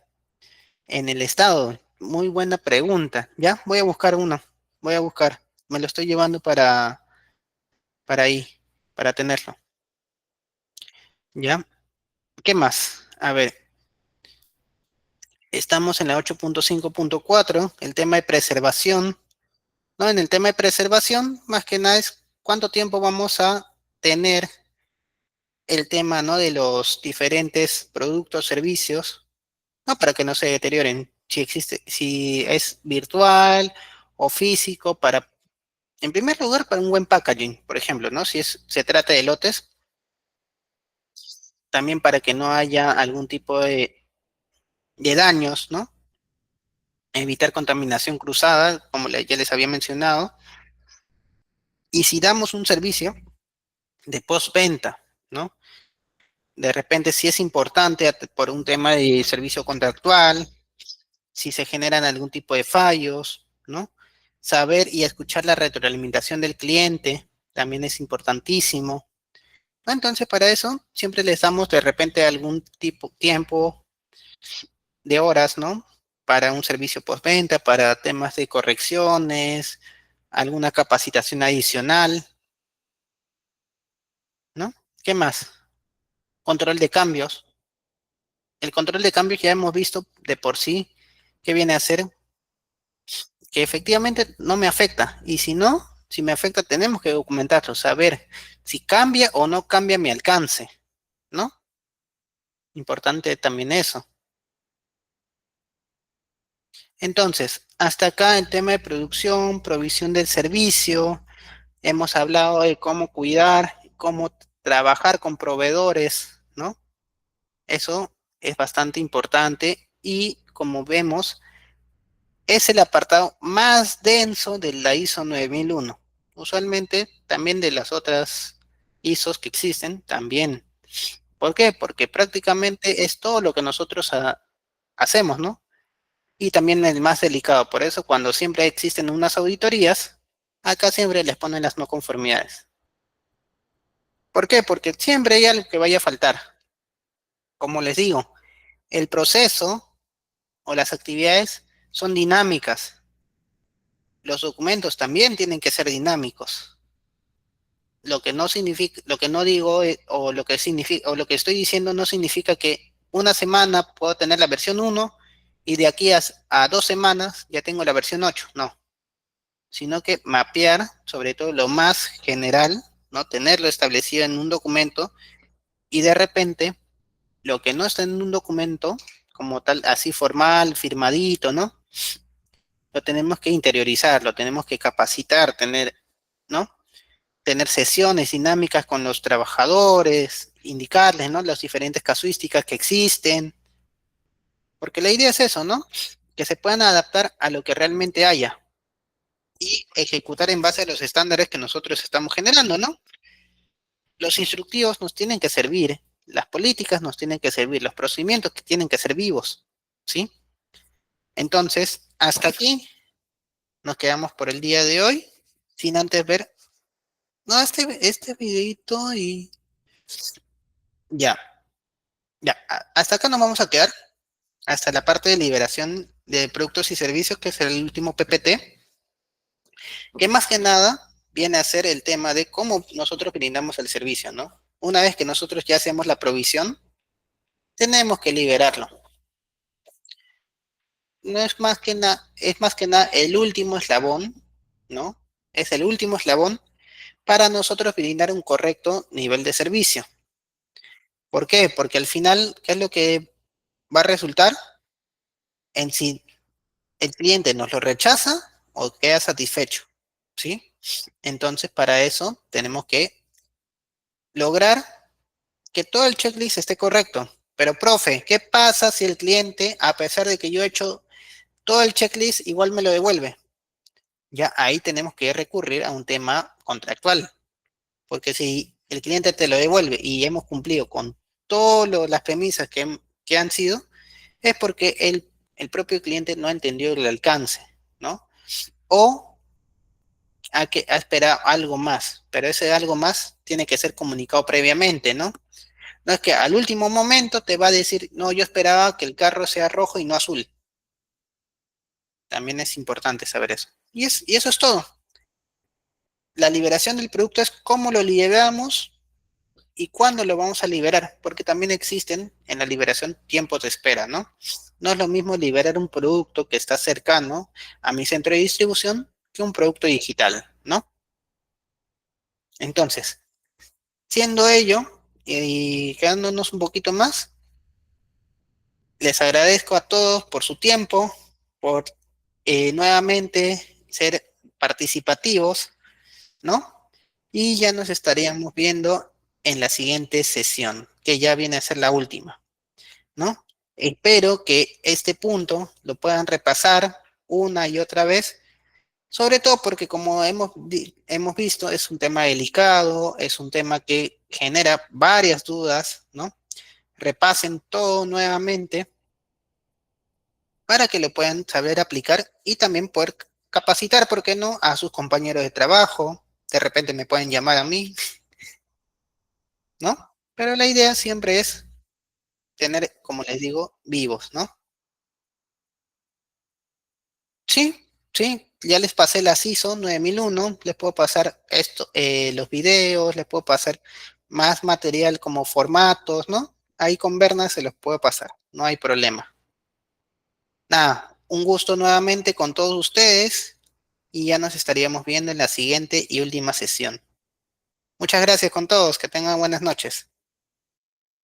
en el estado. Muy buena pregunta. Ya, voy a buscar uno. Voy a buscar. Me lo estoy llevando para ahí, para tenerlo. ¿Ya? ¿Qué más? A ver, estamos en la 8.5.4, el tema de preservación, ¿no? En el tema de preservación, más que nada es cuánto tiempo vamos a tener el tema, ¿no? De los diferentes productos, servicios, ¿no? Para que no se deterioren. Si existe, si es virtual o físico, en primer lugar, para un buen packaging, por ejemplo, ¿no? Si se trata de lotes, también para que no haya algún tipo de daños, ¿no? Evitar contaminación cruzada, como ya les había mencionado. Y si damos un servicio de postventa, ¿no? De repente, si es importante por un tema de servicio contractual, si se generan algún tipo de fallos, ¿no? Saber y escuchar la retroalimentación del cliente también es importantísimo. ¿No? Entonces, para eso, siempre les damos de repente algún tiempo de horas, ¿no? Para un servicio postventa, para temas de correcciones, alguna capacitación adicional, ¿no? ¿Qué más? Control de cambios. El control de cambios ya hemos visto de por sí que viene a ser que efectivamente no me afecta. Y si no, si me afecta, tenemos que documentarlo, saber si cambia o no cambia mi alcance, ¿no? Importante también eso. Entonces, hasta acá el tema de producción, provisión del servicio. Hemos hablado de cómo cuidar, cómo trabajar con proveedores, ¿no? Eso es bastante importante y como vemos, es el apartado más denso de la ISO 9001. Usualmente también de las otras ISOs que existen, también. ¿Por qué? Porque prácticamente es todo lo que nosotros hacemos, ¿no? Y también el más delicado. Por eso cuando siempre existen unas auditorías, acá siempre les ponen las no conformidades. ¿Por qué? Porque siempre hay algo que vaya a faltar. Como les digo, el proceso o las actividades son dinámicas. Los documentos también tienen que ser dinámicos. Lo que no significa, lo que no digo o lo que significa o lo que estoy diciendo no significa que una semana puedo tener la versión 1 y de aquí a 2 semanas ya tengo la versión 8. No, sino que mapear sobre todo lo más general, ¿no? Tenerlo establecido en un documento y de repente lo que no está en un documento como tal, así formal, firmadito, ¿no? Lo tenemos que interiorizar, lo tenemos que capacitar, ¿no? Tener sesiones dinámicas con los trabajadores, indicarles, ¿no? Las diferentes casuísticas que existen, porque la idea es eso, ¿no? Que se puedan adaptar a lo que realmente haya y ejecutar en base a los estándares que nosotros estamos generando, ¿no? Los instructivos nos tienen que servir, las políticas nos tienen que servir, los procedimientos que tienen que ser vivos, ¿sí? Entonces, hasta aquí nos quedamos por el día de hoy, sin antes ver, no, este videito y ya, ya, hasta acá nos vamos a quedar, hasta la parte de liberación de productos y servicios, que es el último PPT, que más que nada viene a ser el tema de cómo nosotros brindamos el servicio, ¿no? Una vez que nosotros ya hacemos la provisión, tenemos que liberarlo. No es más que nada, es más que nada el último eslabón, ¿no? Es el último eslabón para nosotros brindar un correcto nivel de servicio. ¿Por qué? Porque al final, ¿qué es lo que va a resultar? En si el cliente nos lo rechaza o queda satisfecho, ¿sí? Entonces, para eso tenemos que lograr que todo el checklist esté correcto. Pero, profe, ¿qué pasa si el cliente, a pesar de que yo he hecho todo el checklist, igual me lo devuelve? Ya ahí tenemos que recurrir a un tema contractual, porque si el cliente te lo devuelve y hemos cumplido con todas las premisas que han sido, es porque el propio cliente no ha entendido el alcance, ¿no? O ha esperado algo más, pero ese algo más tiene que ser comunicado previamente, ¿no? No es que al último momento te va a decir, no, yo esperaba que el carro sea rojo y no azul. También es importante saber eso. Y eso es todo. La liberación del producto es cómo lo liberamos y cuándo lo vamos a liberar, porque también existen en la liberación tiempos de espera, ¿no? No es lo mismo liberar un producto que está cercano a mi centro de distribución que un producto digital, ¿no? Entonces, siendo ello y quedándonos un poquito más, les agradezco a todos por su tiempo, por nuevamente ser participativos, ¿no? Y ya nos estaríamos viendo en la siguiente sesión, que ya viene a ser la última, ¿no? Espero que este punto lo puedan repasar una y otra vez, sobre todo porque como hemos visto, es un tema delicado, es un tema que genera varias dudas, ¿no? Repasen todo nuevamente para que lo puedan saber aplicar y también poder capacitar, ¿por qué no?, a sus compañeros de trabajo. De repente me pueden llamar a mí, ¿no? Pero la idea siempre es tener, como les digo, vivos, ¿no? Sí, sí, ya les pasé la ISO 9001, les puedo pasar esto, los videos, les puedo pasar más material como formatos, ¿no? Ahí con Berna se los puedo pasar, no hay problema. Nada, un gusto nuevamente con todos ustedes y ya nos estaríamos viendo en la siguiente y última sesión. Muchas gracias con todos, que tengan buenas noches.